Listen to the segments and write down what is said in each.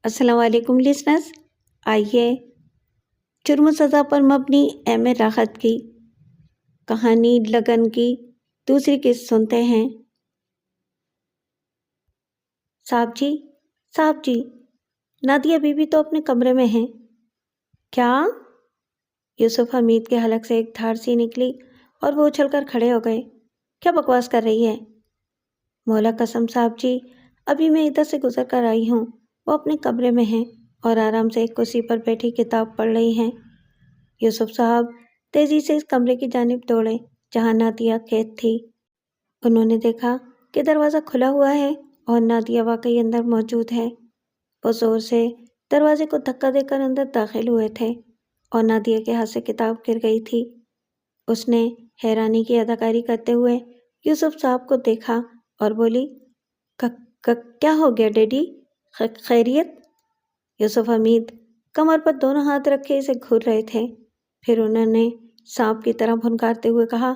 السلام علیکم لسنرز، آئیے جرم و سزا پر مبنی ایم اے راحت کی کہانی لگن کی دوسری قسط سنتے ہیں۔ صاحب جی، نادیہ بی بی تو اپنے کمرے میں ہیں۔ کیا؟ یوسف حمید کے حلق سے ایک دھار سی نکلی اور وہ اچھل کر کھڑے ہو گئے۔ کیا بکواس کر رہی ہے؟ مولا قسم صاحب جی، ابھی میں ادھر سے گزر کر آئی ہوں، وہ اپنے کمرے میں ہیں اور آرام سے ایک کرسی پر بیٹھی کتاب پڑھ رہی ہیں۔ یوسف صاحب تیزی سے اس کمرے کی جانب دوڑے جہاں نادیہ قید تھی۔ انہوں نے دیکھا کہ دروازہ کھلا ہوا ہے اور نادیہ واقعی اندر موجود ہے۔ وہ زور سے دروازے کو دھکا دے کر اندر داخل ہوئے تھے اور نادیہ کے ہاتھ سے کتاب گر گئی تھی۔ اس نے حیرانی کی اداکاری کرتے ہوئے یوسف صاحب کو دیکھا اور بولی، کیا ہو گیا ڈیڈی؟ خیریت؟ یوسف حمید کمر پر دونوں ہاتھ رکھے اسے گھور رہے تھے۔ پھر انہوں نے سانپ کی طرح بھنکارتے ہوئے کہا،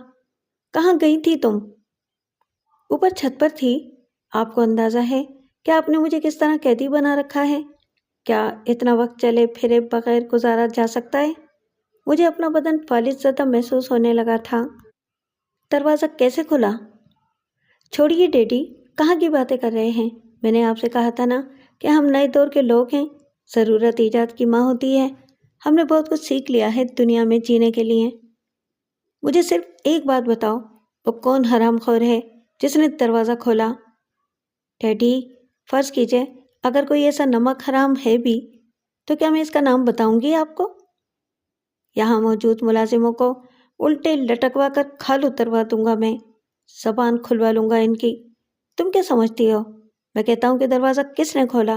کہاں گئی تھی تم؟ اوپر چھت پر تھی۔ آپ کو اندازہ ہے کہ آپ نے مجھے کس طرح قیدی بنا رکھا ہے؟ کیا اتنا وقت چلے پھرے بغیر گزارا جا سکتا ہے؟ مجھے اپنا بدن فالج زدہ محسوس ہونے لگا تھا۔ دروازہ کیسے کھلا؟ چھوڑیے ڈیڈی، کہاں کی باتیں کر رہے ہیں؟ میں نے آپ سے کہا تھا نا کہ ہم نئے دور کے لوگ ہیں، ضرورت ایجاد کی ماں ہوتی ہے۔ ہم نے بہت کچھ سیکھ لیا ہے دنیا میں جینے کے لیے۔ مجھے صرف ایک بات بتاؤ، وہ کون حرام خور ہے جس نے دروازہ کھولا؟ ڈیڈی، فرض کیجئے اگر کوئی ایسا نمک حرام ہے بھی تو کیا میں اس کا نام بتاؤں گی آپ کو؟ یہاں موجود ملازموں کو الٹے لٹکوا کر کھال اتروا دوں گا، میں زبان کھلوا لوں گا ان کی۔ تم کیا سمجھتی ہو؟ میں کہتا ہوں کہ دروازہ کس نے کھولا؟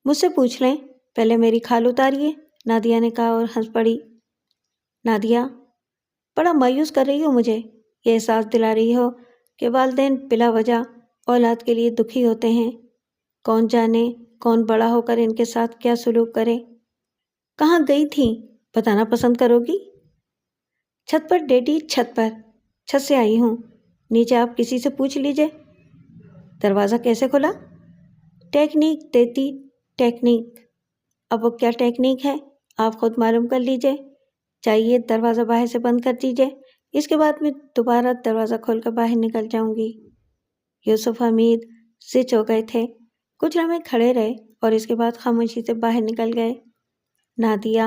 مجھ سے پوچھ لیں، پہلے میری کھال اتاریے، نادیہ نے کہا اور ہنس پڑی۔ نادیہ، بڑا مایوس کر رہی ہو مجھے، یہ احساس دلا رہی ہو کہ والدین بلا وجہ اولاد کے لیے دکھی ہوتے ہیں۔ کون جانے کون بڑا ہو کر ان کے ساتھ کیا سلوک کرے۔ کہاں گئی تھی بتانا پسند کرو گی؟ چھت پر ڈیڈی، چھت سے آئی ہوں، نیچے آپ کسی سے پوچھ لیجئے۔ دروازہ کیسے کھلا؟ ٹیکنیک۔ اب وہ کیا ٹیکنیک ہے آپ خود معلوم کر لیجئے۔ چاہیے دروازہ باہر سے بند کر دیجئے، اس کے بعد میں دوبارہ دروازہ کھول کر باہر نکل جاؤں گی۔ یوسف حمید زچ ہو گئے تھے، کچھ لمحے کھڑے رہے اور اس کے بعد خاموشی سے باہر نکل گئے۔ نادیہ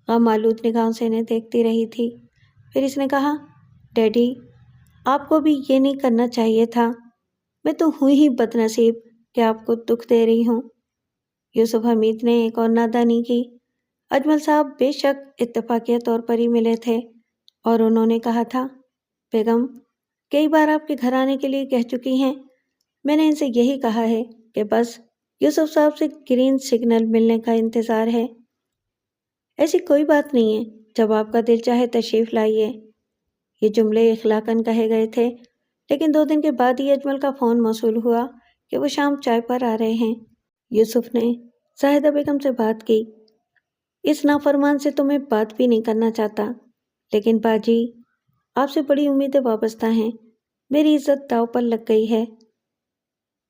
غم آلود نگاہوں سے انہیں دیکھتی رہی تھی۔ پھر اس نے کہا، ڈیڈی، آپ کو بھی یہ نہیں کرنا چاہیے تھا۔ میں تو ہوں ہی بد نصیب کہ آپ کو دکھ دے رہی ہوں۔ یوسف حمید نے ایک اور نادانی کی۔ اجمل صاحب بے شک اتفاقیہ طور پر ہی ملے تھے اور انہوں نے کہا تھا، بیگم کئی بار آپ کے گھر آنے کے لیے کہہ چکی ہیں، میں نے ان سے یہی کہا ہے کہ بس یوسف صاحب سے گرین سگنل ملنے کا انتظار ہے۔ ایسی کوئی بات نہیں ہے، جب آپ کا دل چاہے تشریف لائیے۔ یہ جملے اخلاقاً کہے گئے تھے، لیکن 2 دن کے بعد ہی اجمل کا فون موصول ہوا کہ وہ شام چائے پر آ رہے ہیں۔ یوسف نے زاہدہ بیگم سے بات کی، اس نافرمان سے تو میں بات بھی نہیں کرنا چاہتا، لیکن باجی آپ سے بڑی امیدیں وابستہ ہیں، میری عزت داؤ پر لگ گئی ہے۔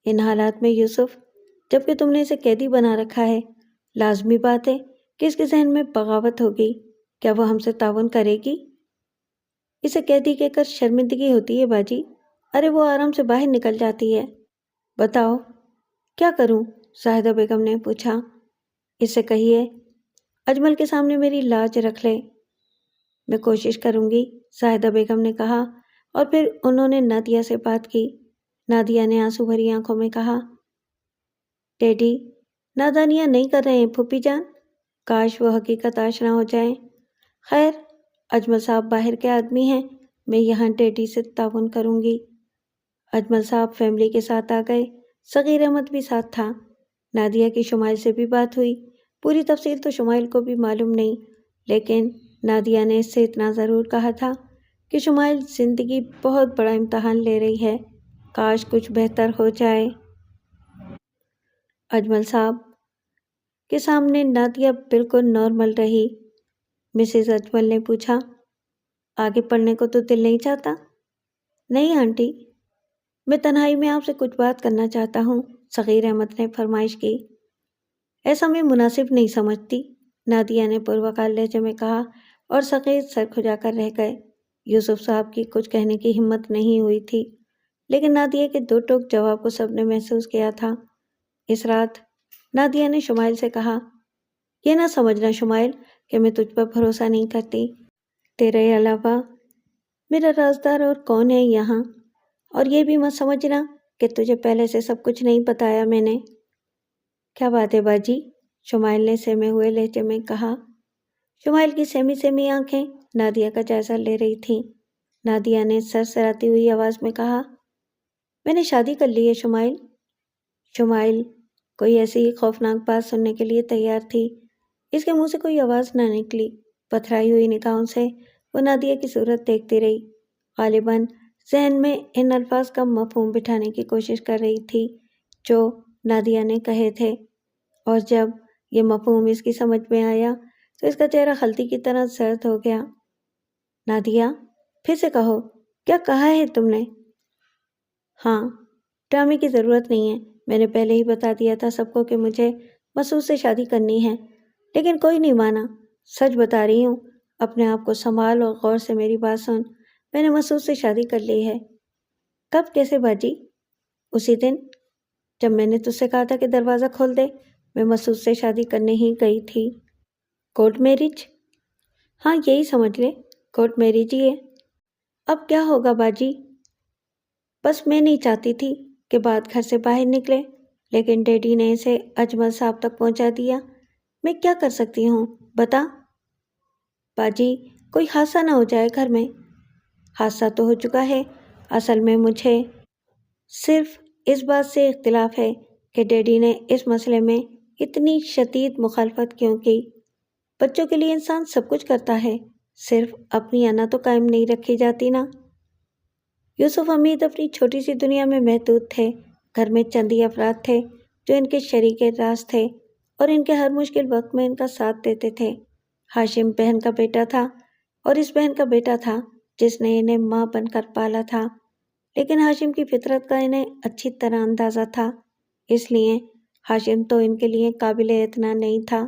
ان حالات میں یوسف، جبکہ تم نے اسے قیدی بنا رکھا ہے، لازمی بات ہے کہ اس کے ذہن میں بغاوت ہوگی۔ کیا وہ ہم سے تعاون کرے گی؟ اسے قیدی کہہ کر شرمندگی ہوتی ہے باجی، ارے وہ آرام سے باہر نکل جاتی ہے۔ بتاؤ کیا کروں؟ زاہدہ بیگم نے پوچھا۔ اس سے کہیے اجمل کے سامنے میری لاج رکھ لے۔ میں کوشش کروں گی، زاہدہ بیگم نے کہا، اور پھر انہوں نے نادیہ سے بات کی۔ نادیہ نے آنسو بھری آنکھوں میں کہا، ڈیڈی نادانیاں نہیں کر رہے ہیں پھوپھی جان، کاش وہ حقیقت آشنا ہو جائیں۔ خیر، اجمل صاحب باہر کے آدمی ہیں، میں یہاں ڈیڈی سے تعاون کروں گی۔ اجمل صاحب فیملی کے ساتھ آ گئے، صغیر احمد بھی ساتھ تھا۔ نادیہ کی شمائل سے بھی بات ہوئی، پوری تفصیل تو شمائل کو بھی معلوم نہیں، لیکن نادیہ نے اس سے اتنا ضرور کہا تھا کہ شمائل زندگی بہت بڑا امتحان لے رہی ہے، کاش کچھ بہتر ہو جائے۔ اجمل صاحب کے سامنے نادیہ بالکل نارمل رہی۔ مسز اجمل نے پوچھا، آگے پڑھنے کو تو دل نہیں چاہتا؟ نہیں آنٹی، میں تنہائی میں آپ سے کچھ بات کرنا چاہتا ہوں، صغیر احمد نے فرمائش کی۔ ایسا میں مناسب نہیں سمجھتی، نادیہ نے پروقار لہجے میں کہا اور ثقیل سر کھجا کر رہ گئے۔ یوسف صاحب کی کچھ کہنے کی ہمت نہیں ہوئی تھی، لیکن نادیہ کے دو ٹوک جواب کو سب نے محسوس کیا تھا۔ اس رات نادیہ نے شمائل سے کہا، یہ نہ سمجھنا شمائل کہ میں تجھ پر بھروسہ نہیں کرتی، تیرے علاوہ میرا رازدار اور کون ہے یہاں، اور یہ بھی مت سمجھنا کہ تجھے پہلے سے سب کچھ نہیں بتایا میں نے۔ کیا بات ہے باجی؟ شمائل نے سہمے ہوئے لہجے میں کہا۔ شمائل کی سہمی سہمی آنکھیں نادیہ کا جائزہ لے رہی تھیں۔ نادیہ نے سر سراتی ہوئی آواز میں کہا، میں نے شادی کر لی ہے شمائل۔ شمائل کوئی ایسی ہی خوفناک بات سننے کے لیے تیار تھی۔ اس کے منہ سے کوئی آواز نہ نکلی۔ پتھرائی ہوئی نگاہوں سے وہ نادیہ کی صورت دیکھتی رہی، غالباً ذہن میں ان الفاظ کا مفہوم بٹھانے کی کوشش کر رہی تھی جو نادیہ نے کہے تھے، اور جب یہ مفہوم اس کی سمجھ میں آیا تو اس کا چہرہ خلطی کی طرح زرد ہو گیا۔ نادیہ، پھر سے کہو، کیا کہا ہے تم نے؟ ہاں، ڈرامے کی ضرورت نہیں ہے، میں نے پہلے ہی بتا دیا تھا سب کو کہ مجھے مسعود سے شادی کرنی ہے، لیکن کوئی نہیں مانا۔ سچ بتا رہی ہوں، اپنے آپ کو سنبھال اور غور سے میری بات سن، میں نے مسعود سے شادی کر لی ہے۔ کب، کیسے باجی؟ اسی دن جب میں نے تجھ سے کہا تھا کہ دروازہ کھول دے، میں مسعود سے شادی کرنے ہی گئی تھی۔ Court marriage? ہاں، یہی سمجھ لے، کورٹ میرج ہی ہے۔ اب کیا ہوگا باجی؟ بس میں نہیں چاہتی تھی کہ بات گھر سے باہر نکلے، لیکن ڈیڈی نے اسے اجمل صاحب تک پہنچا دیا۔ میں کیا کر سکتی ہوں بتا؟ باجی، کوئی حادثہ نہ ہو جائے گھر میں۔ حادثہ تو ہو چکا ہے۔ اصل میں مجھے صرف اس بات سے اختلاف ہے کہ ڈیڈی نے اس مسئلے میں اتنی شدید مخالفت کیوں کی۔ بچوں کے لیے انسان سب کچھ کرتا ہے، صرف اپنی انا تو قائم نہیں رکھی جاتی نا۔ یوسف حمید اپنی چھوٹی سی دنیا میں محدود تھے۔ گھر میں چند ہی افراد تھے جو ان کے شریک راز تھے اور ان کے ہر مشکل وقت میں ان کا ساتھ دیتے تھے۔ ہاشم بہن کا بیٹا تھا اور اس بہن کا بیٹا تھا جس نے انہیں ماں بن کر پالا تھا، لیکن ہاشم کی فطرت کا انہیں اچھی طرح اندازہ تھا، اس لیے ہاشم تو ان کے لیے قابل اعتنا نہیں تھا،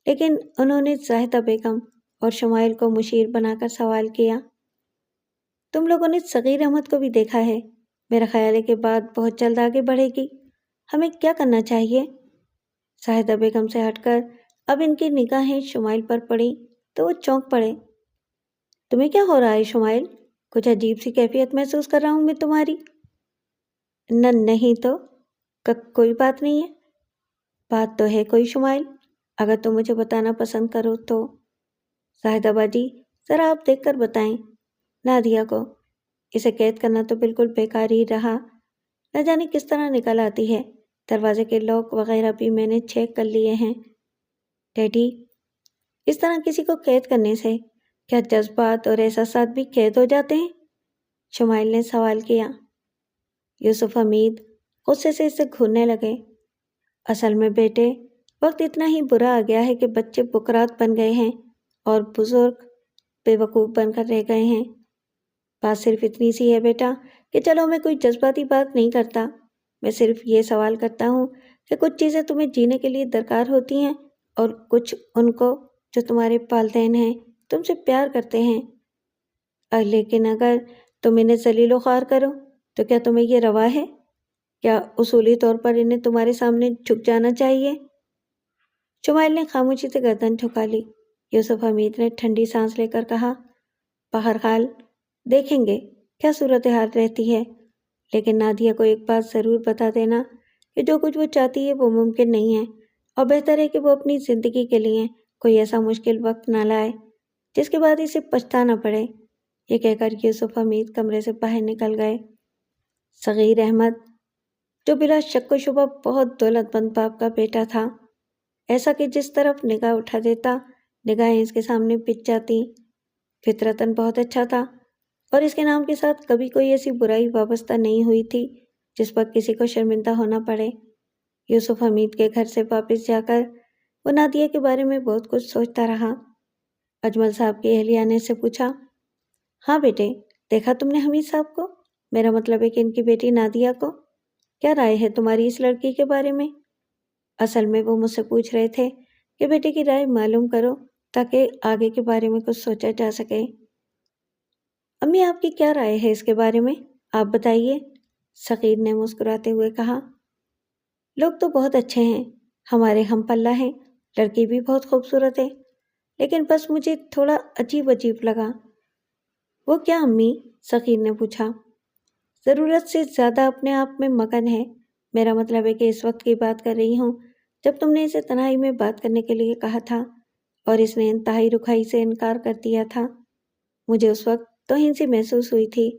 لیکن انہوں نے زاہدہ بیگم اور شمائل کو مشیر بنا کر سوال کیا۔ تم لوگوں نے صغیر احمد کو بھی دیکھا ہے، میرا خیال ہے کہ بات بہت جلد آگے بڑھے گی، ہمیں کیا کرنا چاہیے؟ زاہدہ بیگم سے ہٹ کر اب ان کی نگاہیں شمائل پر پڑی تو وہ چونک پڑے۔ تمہیں کیا ہو رہا ہے شمائل؟ کچھ عجیب سی کیفیت محسوس کر رہا ہوں میں تمہاری۔ نہیں تو کوئی بات نہیں ہے۔ بات تو ہے کوئی شمائل، اگر تم مجھے بتانا پسند کرو تو۔ زاہدہ باجی، ذرا آپ دیکھ کر بتائیں نادیہ کو، اسے قید کرنا تو بالکل بیکار ہی رہا، نہ جانے کس طرح نکل آتی ہے۔ دروازے کے لاک وغیرہ بھی میں نے چیک کر لیے ہیں۔ ڈیڈی، اس طرح کسی کو قید کرنے سے کیا جذبات اور احساسات بھی قید ہو جاتے ہیں؟ شمائل نے سوال کیا۔ یوسف حمید غصے سے اسے گھورنے لگے۔ اصل میں بیٹے، وقت اتنا ہی برا آ گیا ہے کہ بچے بکرات بن گئے ہیں اور بزرگ بے وقوف بن کر رہ گئے ہیں۔ بات صرف اتنی سی ہے بیٹا کہ چلو میں کوئی جذباتی بات نہیں کرتا، میں صرف یہ سوال کرتا ہوں کہ کچھ چیزیں تمہیں جینے کے لیے درکار ہوتی ہیں اور کچھ ان کو جو تمہارے والدین ہیں تم سے پیار کرتے ہیں، لیکن اگر تم انہیں ذلیل و خوار کرو تو کیا تمہیں یہ روا ہے؟ کیا اصولی طور پر انہیں تمہارے سامنے جھک جانا چاہیے؟ شمائل نے خاموشی سے گردن جھکا لی۔ یوسف حمید نے ٹھنڈی سانس لے کر کہا، بہرحال دیکھیں گے کیا صورتحال رہتی ہے، لیکن نادیہ کو ایک بات ضرور بتا دینا کہ جو کچھ وہ چاہتی ہے وہ ممکن نہیں ہے، اور بہتر ہے کہ وہ اپنی زندگی کے لیے کوئی ایسا مشکل وقت نہ لائے جس کے بعد اسے پچھتانا پڑے۔ یہ کہہ کر یوسف حمید کمرے سے باہر نکل گئے۔ صغیر احمد، جو بلا شک و شبہ بہت دولت مند باپ کا بیٹا تھا، ایسا کہ جس طرف نگاہ اٹھا دیتا نگاہیں اس کے سامنے بچھ جاتی، فطرتاً بہت اچھا تھا، اور اس کے نام کے ساتھ کبھی کوئی ایسی برائی وابستہ نہیں ہوئی تھی جس پر کسی کو شرمندہ ہونا پڑے۔ یوسف حمید کے گھر سے واپس جا کر وہ نادیہ کے بارے میں بہت کچھ سوچتا رہا۔ اجمل صاحب کی اہلیہ نے اس سے پوچھا، ہاں بیٹے، دیکھا تم نے حمید صاحب کو؟ میرا مطلب ہے کہ ان کی بیٹی نادیہ کو، کیا رائے ہے تمہاری اس لڑکی کے بارے میں؟ اصل میں وہ مجھ سے پوچھ رہے تھے کہ بیٹے کی رائے معلوم کرو تاکہ آگے کے بارے میں کچھ سوچا جا سکے۔ امی آپ کی کیا رائے ہے اس کے بارے میں؟ آپ بتائیے، ثقیل نے مسکراتے ہوئے کہا۔ لوگ تو بہت اچھے ہیں، ہمارے ہم پلہ ہیں، لڑکی بھی بہت خوبصورت ہے، لیکن بس مجھے تھوڑا عجیب عجیب لگا۔ وہ کیا امی؟ ثقیل نے پوچھا۔ ضرورت سے زیادہ اپنے آپ میں مگن ہے، میرا مطلب ہے کہ اس وقت کی بات کر رہی ہوں جب تم نے اسے تنہائی میں بات کرنے کے لیے کہا تھا اور اس نے انتہائی رکھائی سے انکار کر دیا تھا۔ مجھے اس وقت توہین سی محسوس ہوئی تھی،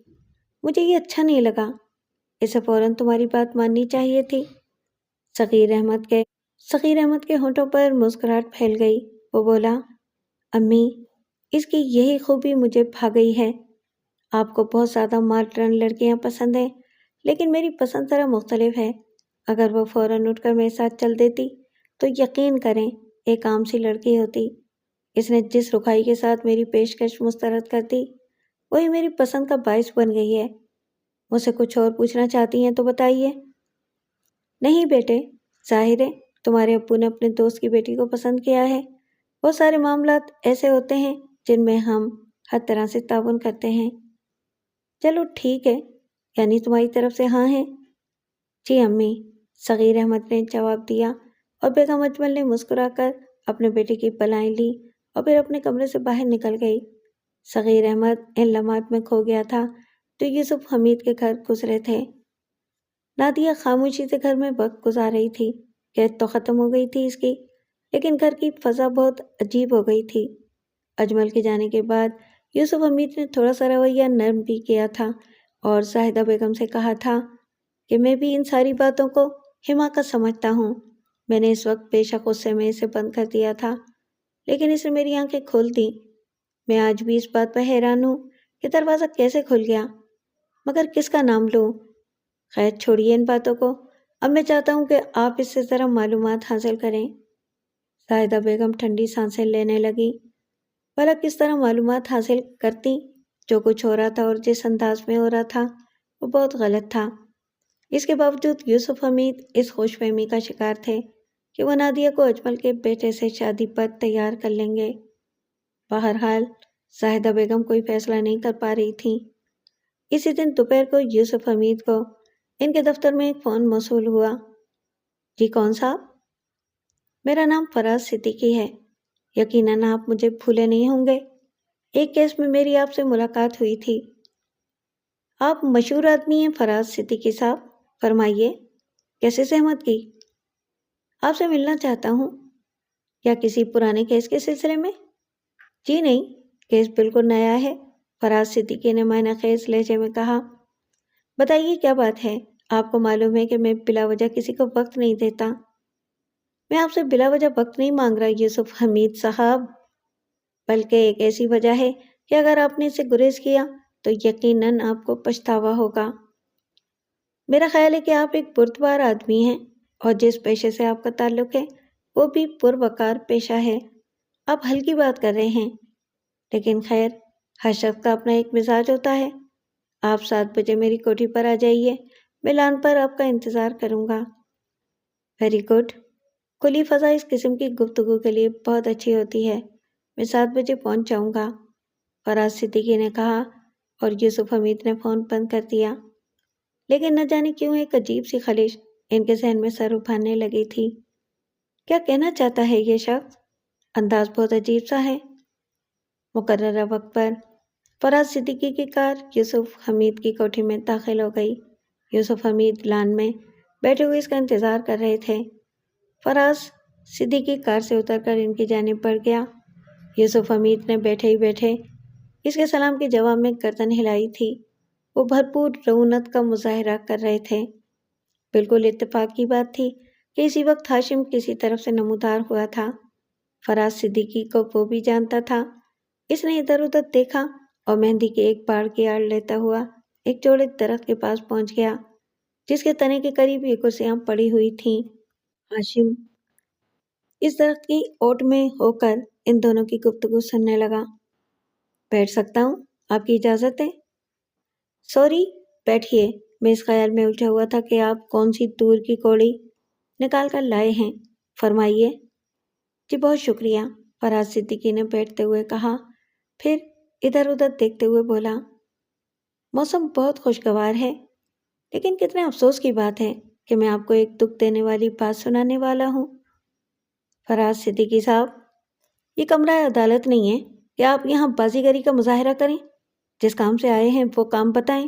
مجھے یہ اچھا نہیں لگا، اسے فوراً تمہاری بات ماننی چاہیے تھی۔ صغیر احمد کے ہونٹوں پر مسکراہٹ پھیل گئی۔ وہ بولا، امی، اس کی یہی خوبی مجھے بھا گئی ہے۔ آپ کو بہت زیادہ ماڈرن لڑکیاں پسند ہیں، لیکن میری پسند ذرا مختلف ہے۔ اگر وہ فوراً اٹھ کر میرے ساتھ چل دیتی تو یقین کریں ایک عام سی لڑکی ہوتی۔ اس نے جس رکھائی کے ساتھ میری پیشکش مسترد کر دی وہی میری پسند کا باعث بن گئی ہے۔ مجھ سے کچھ اور پوچھنا چاہتی ہیں تو بتائیے۔ نہیں بیٹے، ظاہر ہے تمہارے ابو نے اپنے دوست کی بیٹی کو پسند کیا ہے۔ بہت سارے معاملات ایسے ہوتے ہیں جن میں ہم ہر طرح سے تعاون کرتے ہیں۔ چلو ٹھیک ہے، یعنی تمہاری طرف سے ہاں ہے؟ جی امی، صغیر احمد نے جواب دیا اور بیگم اجمل نے مسکرا کر اپنے بیٹے کی بالائیں لی اور پھر اپنے کمرے سے باہر نکل گئی۔ صغیر احمد ان لمحات میں کھو گیا تھا جو یوسف حمید کے گھر گزرے تھے۔ نادیہ خاموشی سے گھر میں وقت گزار رہی تھی۔ قید تو ختم ہو گئی تھی اس کی، لیکن گھر کی فضا بہت عجیب ہو گئی تھی۔ اجمل کے جانے کے بعد یوسف حمید نے تھوڑا سا رویہ نرم بھی کیا تھا اور زاہدہ بیگم سے کہا تھا کہ میں بھی ان ساری باتوں کو حماقت سمجھتا ہوں۔ میں نے اس وقت بے شک غصے میں اسے بند کر دیا تھا، لیکن اس نے میری آنکھیں کھول دیں۔ میں آج بھی اس بات پر حیران ہوں کہ دروازہ کیسے کھل گیا، مگر کس کا نام لوں؟ خیر چھوڑیے ان باتوں کو، اب میں چاہتا ہوں کہ آپ اس سے ذرا معلومات حاصل کریں۔ زاہدہ بیگم ٹھنڈی سانسیں لینے لگی۔ بھلا کس طرح معلومات حاصل کرتی؟ جو کچھ ہو رہا تھا اور جس انداز میں ہو رہا تھا وہ بہت غلط تھا۔ اس کے باوجود یوسف حمید اس خوش فہمی کا شکار تھے کہ وہ نادیہ کو اجمل کے بیٹے سے شادی پر تیار کر لیں گے۔ بہرحال زاہدہ بیگم کوئی فیصلہ نہیں کر پا رہی تھیں۔ اسی دن دوپہر کو یوسف حمید کو ان کے دفتر میں ایک فون موصول ہوا۔ جی کون صاحب؟ میرا نام فراز صدیقی ہے، یقیناً آپ مجھے بھولے نہیں ہوں گے، ایک کیس میں میری آپ سے ملاقات ہوئی تھی۔ آپ مشہور آدمی ہیں فراز صدیقی صاحب، فرمائیے کیسے زحمت کی؟ آپ سے ملنا چاہتا ہوں۔ یا کسی پرانے کیس کے سلسلے میں؟ جی نہیں، کیس بالکل نیا ہے، فراز صدیقی نے معنی خیز لہجے میں کہا۔ بتائیے کیا بات ہے؟ آپ کو معلوم ہے کہ میں بلا وجہ کسی کو وقت نہیں دیتا۔ میں آپ سے بلا وجہ وقت نہیں مانگ رہا یوسف حمید صاحب، بلکہ ایک ایسی وجہ ہے کہ اگر آپ نے اسے گریز کیا تو یقیناً آپ کو پچھتاوا ہوگا۔ میرا خیال ہے کہ آپ ایک بردبار آدمی ہیں اور جس پیشے سے آپ کا تعلق ہے وہ بھی پروقار پیشہ ہے۔ آپ ہلکی بات کر رہے ہیں، لیکن خیر، ہر شخص کا اپنا ایک مزاج ہوتا ہے۔ آپ 7 بجے میری کوٹھی پر آ جائیے، میں لان پر آپ کا انتظار کروں گا۔ ویری گڈ، کھلی فضا اس قسم کی گفتگو کے لیے بہت اچھی ہوتی ہے، میں 7 بجے پہنچ جاؤں گا، فراز صدیقی نے کہا اور یوسف حمید نے فون بند کر دیا۔ لیکن نہ جانے کیوں ایک عجیب سی خلش ان کے ذہن میں سر ابھارنے لگی تھی۔ کیا کہنا چاہتا ہے یہ شخص؟ انداز بہت عجیب سا ہے۔ مقررہ وقت پر فراز صدیقی کی کار یوسف حمید کی کوٹھی میں داخل ہو گئی۔ یوسف حمید لان میں بیٹھے ہوئے اس کا انتظار کر رہے تھے۔ فراز صدیقی کار سے اتر کر ان کی جانب بڑھ گیا۔ یوسف حمید نے بیٹھے ہی بیٹھے اس کے سلام کے جواب میں گردن ہلائی تھی۔ وہ بھرپور رعونت کا مظاہرہ کر رہے تھے۔ بالکل اتفاق کی بات تھی کہ اسی وقت ہاشم کسی طرف سے نمودار ہوا تھا۔ فراز صدیقی کو وہ بھی جانتا تھا۔ اس نے ادھر ادھر دیکھا اور مہندی کے ایک باڑ کی آڑ لیتا ہوا ایک جوڑے درخت کے پاس پہنچ گیا جس کے تنے کے قریب یہ کرسیاں پڑی ہوئی تھیں۔ ہاشم اس درخت کی اوٹ میں ہو کر ان دونوں کی گفتگو سننے لگا۔ بیٹھ سکتا ہوں؟ آپ کی اجازت ہے؟ سوری، بیٹھیے، میں اس خیال میں الجھا ہوا تھا کہ آپ کون سی دور کی کوڑی نکال کر لائے ہیں، فرمائیے۔ جی بہت شکریہ، فراز صدیقی نے بیٹھتے ہوئے کہا، پھر ادھر ادھر دیکھتے ہوئے بولا، موسم بہت خوشگوار ہے، لیکن کتنے افسوس کی بات ہے کہ میں آپ کو ایک دکھ دینے والی بات سنانے والا ہوں۔ فراز صدیقی صاحب، یہ کمرہ عدالت نہیں ہے کہ آپ یہاں بازیگری کا مظاہرہ کریں۔ جس کام سے آئے ہیں وہ کام بتائیں۔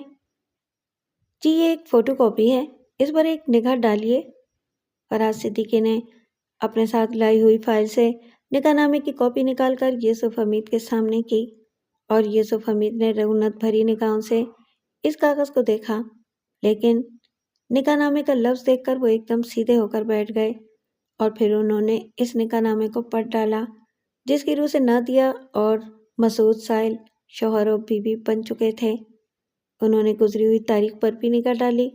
جی یہ ایک فوٹو کاپی ہے، اس پر ایک نگاہ ڈالیے۔ فراز صدیقی نے اپنے ساتھ لائی ہوئی فائل سے نکاح نامے کی کاپی نکال کر یوسف حمید کے سامنے کی، اور یوسف حمید نے رعونت بھری نگاہوں سے اس کاغذ کو دیکھا، لیکن نکاح نامے کا لفظ دیکھ کر وہ ایک دم سیدھے ہو کر بیٹھ گئے، اور پھر انہوں نے اس نکاح نامے کو پڑھ ڈالا جس کی روح سے نادیہ اور مسعود سائل شوہر و بیوی بن چکے تھے۔ انہوں نے گزری ہوئی تاریخ پر بھی نگاہ ڈالی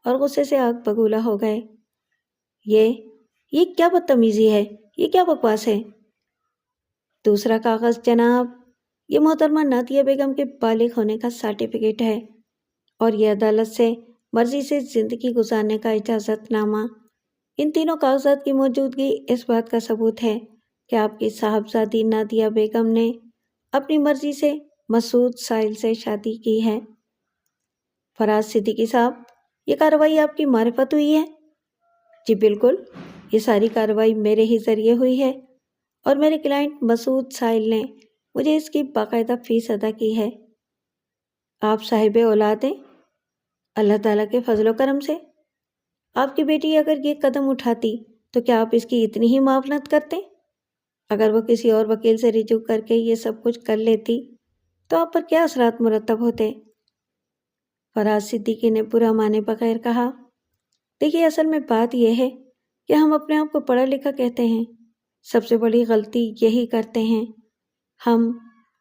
اور غصے سے آگ بگولا ہو گئے۔ یہ کیا بدتمیزی ہے، یہ کیا بکواس ہے؟ دوسرا کاغذ جناب، یہ محترمہ نادیہ بیگم کے بالغ ہونے کا سرٹیفکیٹ ہے، اور یہ عدالت سے مرضی سے زندگی گزارنے کا اجازت نامہ۔ ان تینوں کاغذات کی موجودگی اس بات کا ثبوت ہے کہ آپ کی صاحبزادی نادیہ بیگم نے اپنی مرضی سے مسعود سائل سے شادی کی ہے۔ فراز صدیقی صاحب، یہ کارروائی آپ کی معرفت ہوئی ہے؟ جی بالکل، یہ ساری کارروائی میرے ہی ذریعے ہوئی ہے، اور میرے کلائنٹ مسعود سائل نے مجھے اس کی باقاعدہ فیس ادا کی ہے۔ آپ صاحب اولاد ہیں؟ اللہ تعالیٰ کے فضل و کرم سے۔ آپ کی بیٹی اگر یہ قدم اٹھاتی تو کیا آپ اس کی اتنی ہی معاونت کرتے؟ اگر وہ کسی اور وکیل سے رجوع کر کے یہ سب کچھ کر لیتی تو آپ پر کیا اثرات مرتب ہوتے؟ فراز صدیقی نے برا مانے بغیر کہا، دیکھیے اصل میں بات یہ ہے کہ ہم اپنے آپ کو پڑھا لکھا کہتے ہیں، سب سے بڑی غلطی یہی کرتے ہیں۔ ہم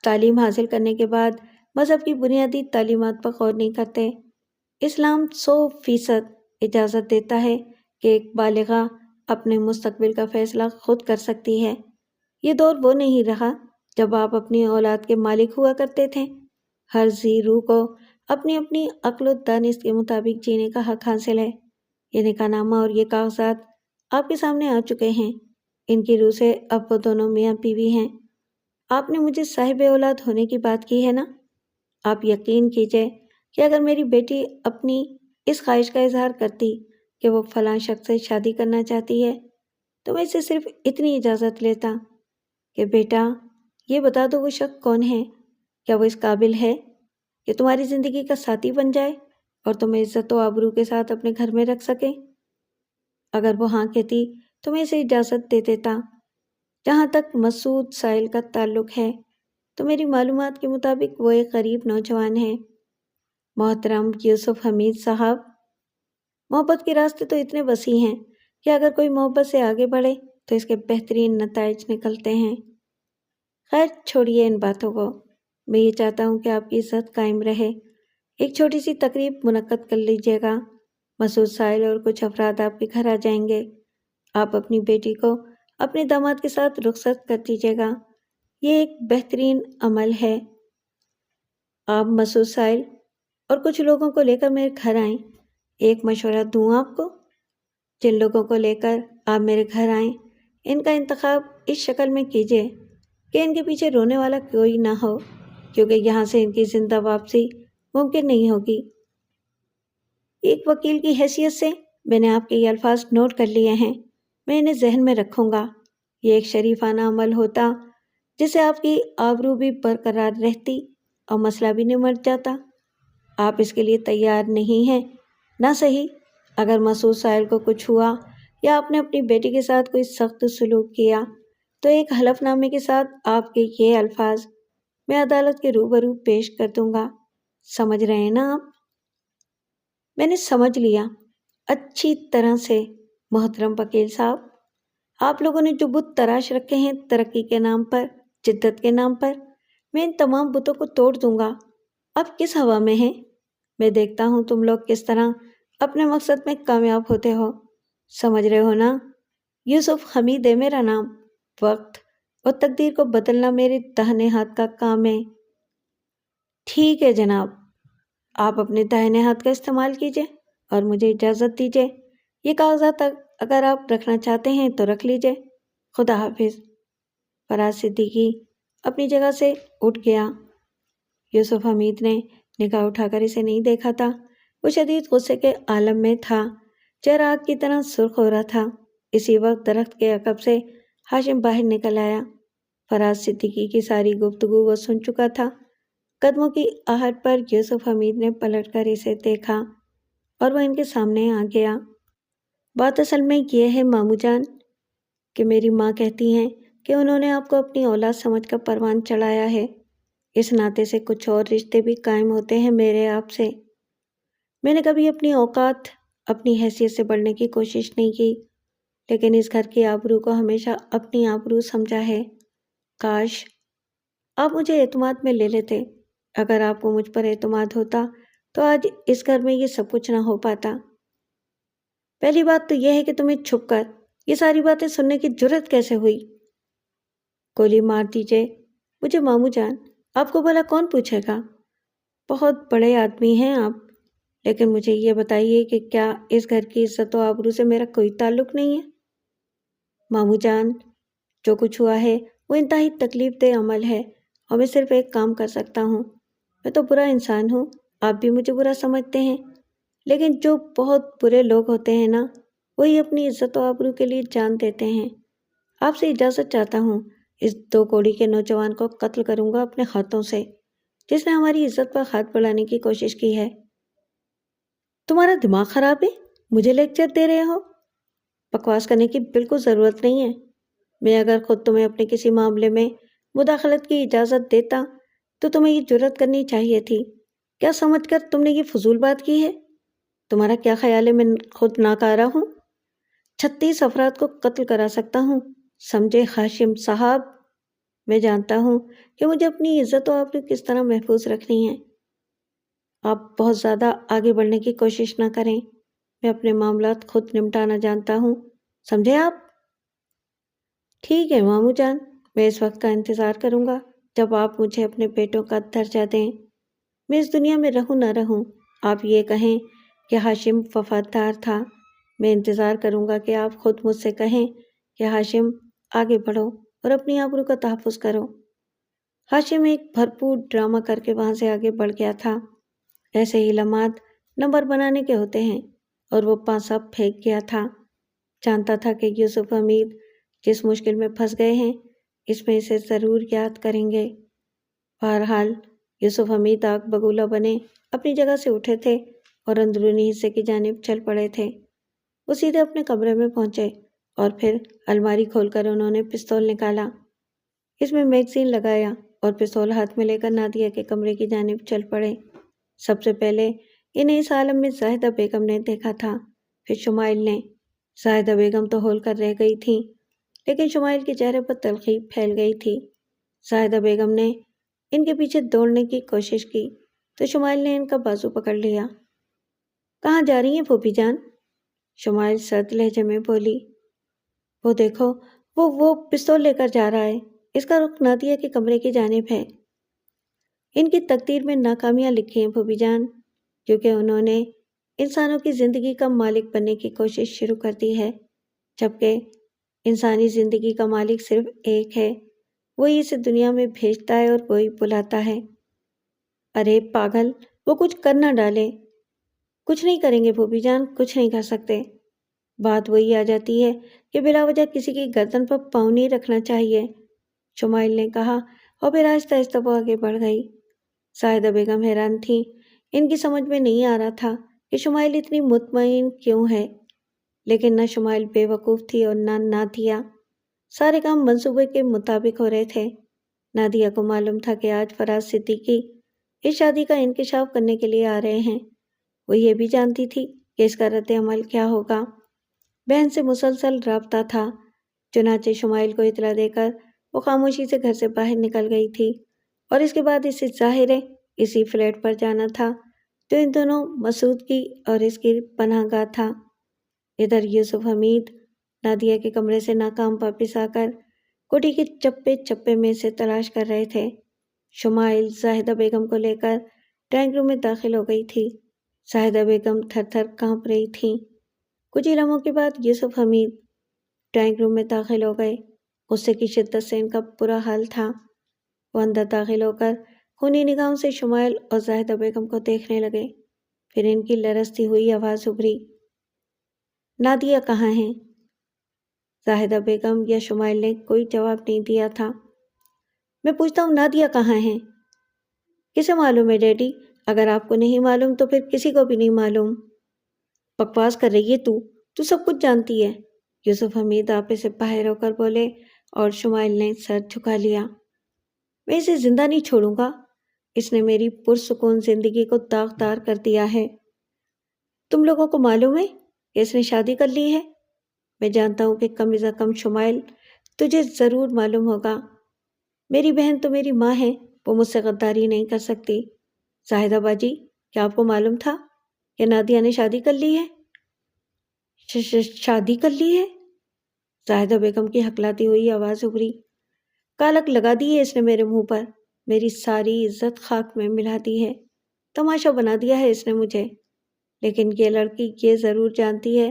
تعلیم حاصل کرنے کے بعد مذہب کی بنیادی تعلیمات پر غور نہیں کرتے۔ اسلام 100% اجازت دیتا ہے کہ ایک بالغہ اپنے مستقبل کا فیصلہ خود کر سکتی ہے۔ یہ دور وہ نہیں رہا جب آپ اپنی اولاد کے مالک ہوا کرتے تھے۔ ہر ذی روح کو اپنی اپنی عقل و دانش کے مطابق جینے کا حق حاصل ہے۔ یہ نکاح نامہ اور یہ کاغذات آپ کے سامنے آ چکے ہیں، ان کی روح سے اب وہ دونوں میاں بیوی ہیں۔ آپ نے مجھے صاحب اولاد ہونے کی بات کی ہے نا؟ آپ یقین کیجئے کہ اگر میری بیٹی اپنی اس خواہش کا اظہار کرتی کہ وہ فلاں شخص سے شادی کرنا چاہتی ہے تو میں اسے صرف اتنی اجازت لیتا کہ بیٹا یہ بتا دو وہ شخص کون ہے، کیا وہ اس قابل ہے کہ تمہاری زندگی کا ساتھی بن جائے اور تمہیں عزت و آبرو کے ساتھ اپنے گھر میں رکھ سکے؟ اگر وہ ہاں کہتی تو میں اسے اجازت دے دیتا۔ جہاں تک مسعود سائل کا تعلق ہے تو میری معلومات کے مطابق وہ ایک غریب نوجوان ہے۔ محترم یوسف حمید صاحب، محبت کے راستے تو اتنے وسیع ہیں کہ اگر کوئی محبت سے آگے بڑھے تو اس کے بہترین نتائج نکلتے ہیں۔ خیر چھوڑیے ان باتوں کو، میں یہ چاہتا ہوں کہ آپ کی عزت قائم رہے۔ ایک چھوٹی سی تقریب منعقد کر لیجیے گا، مسعود سائل اور کچھ افراد آپ کے گھر آ جائیں گے۔ آپ اپنی بیٹی کو اپنے داماد کے ساتھ رخصت کر دیجیے گا، یہ ایک بہترین عمل ہے۔ آپ مسعود سائل اور کچھ لوگوں کو لے کر میرے گھر آئیں۔ ایک مشورہ دوں آپ کو، جن لوگوں کو لے کر آپ میرے گھر آئیں ان کا انتخاب اس شکل میں کیجیے کہ ان کے پیچھے رونے والا کوئی نہ ہو، کیونکہ یہاں سے ان کی زندہ واپسی ممکن نہیں ہوگی۔ ایک وکیل کی حیثیت سے میں نے آپ کے یہ الفاظ نوٹ کر لیے ہیں، میں انہیں ذہن میں رکھوں گا۔ یہ ایک شریفانہ عمل ہوتا جس سے آپ کی آبرو بھی برقرار رہتی اور مسئلہ بھی نمٹ جاتا۔ آپ اس کے لیے تیار نہیں ہیں نہ صحیح؟ اگر مسعود سائل کو کچھ ہوا یا آپ نے اپنی بیٹی کے ساتھ کوئی سخت سلوک کیا تو ایک حلف نامے کے ساتھ آپ کے یہ الفاظ میں عدالت کے روبرو پیش کر دوں گا۔ سمجھ رہے ہیں نا آپ؟ میں نے سمجھ لیا اچھی طرح سے محترم وکیل صاحب۔ آپ لوگوں نے جو بت تراش رکھے ہیں ترقی کے نام پر، جدت کے نام پر، میں ان تمام بتوں کو توڑ دوں گا۔ اب کس ہوا میں ہیں؟ میں دیکھتا ہوں تم لوگ کس طرح اپنے مقصد میں کامیاب ہوتے ہو۔ سمجھ رہے ہو نا؟ یوسف حمید ہے میرا نام۔ وقت اور تقدیر کو بدلنا میرے داہنے ہاتھ کا کام ہے۔ ٹھیک ہے جناب، آپ اپنے داہنے ہاتھ کا استعمال کیجیے اور مجھے اجازت دیجیے۔ یہ کاغذات اگر آپ رکھنا چاہتے ہیں تو رکھ لیجئے، خدا حافظ۔ فراز صدیقی اپنی جگہ سے اٹھ گیا۔ یوسف حمید نے نگاہ اٹھا کر اسے نہیں دیکھا تھا۔ وہ شدید غصے کے عالم میں تھا، چہرہ آگ کی طرح سرخ ہو رہا تھا۔ اسی وقت درخت کے عقب سے ہاشم باہر نکل آیا۔ فراز صدیقی کی ساری گفتگو وہ سن چکا تھا۔ قدموں کی آہٹ پر یوسف حمید نے پلٹ کر اسے دیکھا اور وہ ان کے سامنے آ گیا۔ بات اصل میں یہ ہے ماموں جان کہ میری ماں کہتی ہیں کہ انہوں نے آپ کو اپنی اولاد سمجھ کر پروان چڑھایا ہے۔ اس ناطے سے کچھ اور رشتے بھی قائم ہوتے ہیں میرے آپ سے۔ میں نے کبھی اپنی اوقات، اپنی حیثیت سے بڑھنے کی کوشش نہیں کی، لیکن اس گھر کی آبرو کو ہمیشہ اپنی آبرو سمجھا ہے۔ کاش آپ مجھے اعتماد میں لے لیتے۔ اگر آپ کو مجھ پر اعتماد ہوتا تو آج اس گھر میں یہ سب کچھ نہ ہو پاتا۔ پہلی بات تو یہ ہے کہ تمہیں چھپ کر یہ ساری باتیں سننے کی جرت کیسے ہوئی؟ گولی مار دیجئے مجھے ماموں جان، آپ کو بھلا کون پوچھے گا؟ بہت بڑے آدمی ہیں آپ، لیکن مجھے یہ بتائیے کہ کیا اس گھر کی عزت و آبرو سے میرا کوئی تعلق نہیں ہے؟ ماموں جان، جو کچھ ہوا ہے وہ انتہائی تکلیف دہ عمل ہے اور میں صرف ایک کام کر سکتا ہوں۔ میں تو برا انسان ہوں، آپ بھی مجھے برا سمجھتے ہیں، لیکن جو بہت برے لوگ ہوتے ہیں نا، وہی اپنی عزت و آبرو کے لیے جان دیتے ہیں۔ آپ سے اجازت چاہتا ہوں، اس 2 کوڑی کے نوجوان کو قتل کروں گا اپنے ہاتھوں سے، جس نے ہماری عزت پر ہاتھ بڑھانے کی کوشش کی ہے۔ تمہارا دماغ خراب ہے؟ مجھے لیکچر دے رہے ہو؟ بکواس کرنے کی بالکل ضرورت نہیں ہے۔ میں اگر خود تمہیں اپنے کسی معاملے میں مداخلت کی اجازت دیتا تو تمہیں یہ جرات کرنی چاہیے تھی۔ کیا سمجھ کر تم نے یہ فضول بات کی ہے؟ تمہارا کیا خیال ہے میں خود ناکارہ ہوں؟ 36 افراد کو قتل کرا سکتا ہوں، سمجھے ہاشم صاحب؟ میں جانتا ہوں کہ مجھے اپنی عزت و آبرو کس طرح محفوظ رکھنی ہے۔ آپ بہت زیادہ آگے بڑھنے کی کوشش نہ کریں، میں اپنے معاملات خود نمٹانا جانتا ہوں، سمجھے آپ؟ ٹھیک ہے ماموں جان، میں اس وقت کا انتظار کروں گا جب آپ مجھے اپنے بیٹوں کا درجہ دیں۔ میں اس دنیا میں رہوں نہ رہوں، آپ یہ کہیں کہ ہاشم وفادار تھا، میں انتظار کروں گا کہ آپ خود مجھ سے کہیں کہ ہاشم آگے بڑھو اور اپنی آبرو کا تحفظ کرو۔ ہاشم ایک بھرپور ڈرامہ کر کے وہاں سے آگے بڑھ گیا تھا۔ ایسے ہی لمحات نمبر بنانے کے ہوتے ہیں، اور وہ پانسا پھینک گیا تھا۔ جانتا تھا کہ یوسف حمید جس مشکل میں پھنس گئے ہیں، اس میں اسے ضرور یاد کریں گے۔ بہرحال یوسف حمید آگ بگولا بنے اپنی جگہ سے اٹھے تھے اور اندرونی حصے کی جانب چل پڑے تھے۔ وہ سیدھے اپنے کمرے میں پہنچے اور پھر الماری کھول کر انہوں نے پستول نکالا، اس میں میگزین لگایا اور پستول ہاتھ میں لے کر نادیہ کے کمرے کی جانب چل پڑے۔ سب سے پہلے انہیں اس عالم میں زاہدہ بیگم نے دیکھا تھا، پھر شمائل نے۔ زاہدہ بیگم تو ہول کر رہ گئی تھی، لیکن شمائل کے چہرے پر تلخی پھیل گئی تھی۔ زاہدہ بیگم نے ان کے پیچھے دوڑنے کی کوشش کی تو شمائل نے ان کا بازو پکڑ لیا۔ کہاں جا رہی ہیں پھوپھی جان؟ شمائل سرد لہجے میں بولی۔ وہ دیکھو، وہ پستول لے کر جا رہا ہے، اس کا رخ نادیہ کے کمرے کی جانب ہے۔ ان کی تقدیر میں ناکامیاں لکھی ہیں پھوپھی جان، کیونکہ انہوں نے انسانوں کی زندگی کا مالک بننے کی کوشش شروع کر دی ہے، جبکہ انسانی زندگی کا مالک صرف ایک ہے، وہی اسے دنیا میں بھیجتا ہے اور وہی بلاتا ہے۔ ارے پاگل، وہ کچھ کر نہ ڈالے۔ کچھ نہیں کریں گے پھوپھی جان، کچھ نہیں کر سکتے۔ بات وہی آ جاتی ہے کہ بلا وجہ کسی کی گردن پر پاؤں نہیں رکھنا چاہیے، شمائل نے کہا، اور پھر آہستہ آہستہ وہ آگے بڑھ گئی۔ زاہدہ بیگم حیران تھی، ان کی سمجھ میں نہیں آ رہا تھا کہ شمائل اتنی مطمئن کیوں ہے، لیکن نہ شمائل بے وقوف تھی اور نہ نادیہ۔ سارے کام منصوبے کے مطابق ہو رہے تھے۔ نادیہ کو معلوم تھا کہ آج فراز صدیقی اس شادی کا انکشاف کرنے کے لیے آ رہے ہیں۔ وہ یہ بھی جانتی تھی کہ اس کا رد عمل کیا ہوگا۔ بہن سے مسلسل رابطہ تھا، چنانچہ شمائل کو اطلاع دے کر وہ خاموشی سے گھر سے باہر نکل گئی تھی، اور اس کے بعد اسے ظاہر ہے اسی فلیٹ پر جانا تھا جو ان دونوں مسعود کی اور اس کی پناہ گاہ تھا۔ ادھر یوسف حمید نادیہ کے کمرے سے ناکام واپس آ کر کوٹھی کے چپے چپے میں سے تلاش کر رہے تھے۔ شمائل زاہدہ بیگم کو لے کر ڈرائنگ روم میں داخل ہو گئی تھی۔ زاہدہ بیگم تھر تھر کانپ رہی تھیں۔ کچھ ہی لمحوں کے بعد یوسف حمید ڈرائنگ روم میں داخل ہو گئے۔ غصے کی شدت سے ان کا برا حال تھا۔ وہ اندر داخل ہو کر خونی نگاہوں سے شمائل اور زاہدہ بیگم کو دیکھنے لگے۔ پھر ان کی لرزتی ہوئی آواز ابھری، نادیہ کہاں ہیں؟ زاہدہ بیگم یا شمائل نے کوئی جواب نہیں دیا تھا۔ میں پوچھتا ہوں نادیہ کہاں ہیں؟ کسے معلوم ہے ڈیڈی؟ اگر آپ کو نہیں معلوم تو پھر کسی کو بھی نہیں معلوم۔ بکواس کر رہی ہے تو سب کچھ جانتی ہے، یوسف حمید آپے سے باہر ہو کر بولے، اور شمائل نے سر جھکا لیا۔ میں اسے زندہ نہیں چھوڑوں گا، اس نے میری پرسکون زندگی کو داغدار کر دیا ہے۔ تم لوگوں کو معلوم ہے کہ اس نے شادی کر لی ہے؟ میں جانتا ہوں کہ کم از کم شمائل تجھے ضرور معلوم ہوگا۔ میری بہن تو میری ماں ہے، وہ مجھ سے غداری نہیں کر سکتی۔ زاہدہ باجی، کیا آپ کو معلوم تھا کہ نادیہ نے شادی کر لی ہے؟ شادی کر لی ہے؟ زاہدہ بیگم کی ہکلاتی ہوئی آواز ابھری۔ کالک لگا دی ہے اس نے میرے منہ پر، میری ساری عزت خاک میں ملا دی ہے، تماشا بنا دیا ہے اس نے مجھے۔ لیکن یہ لڑکی یہ ضرور جانتی ہے،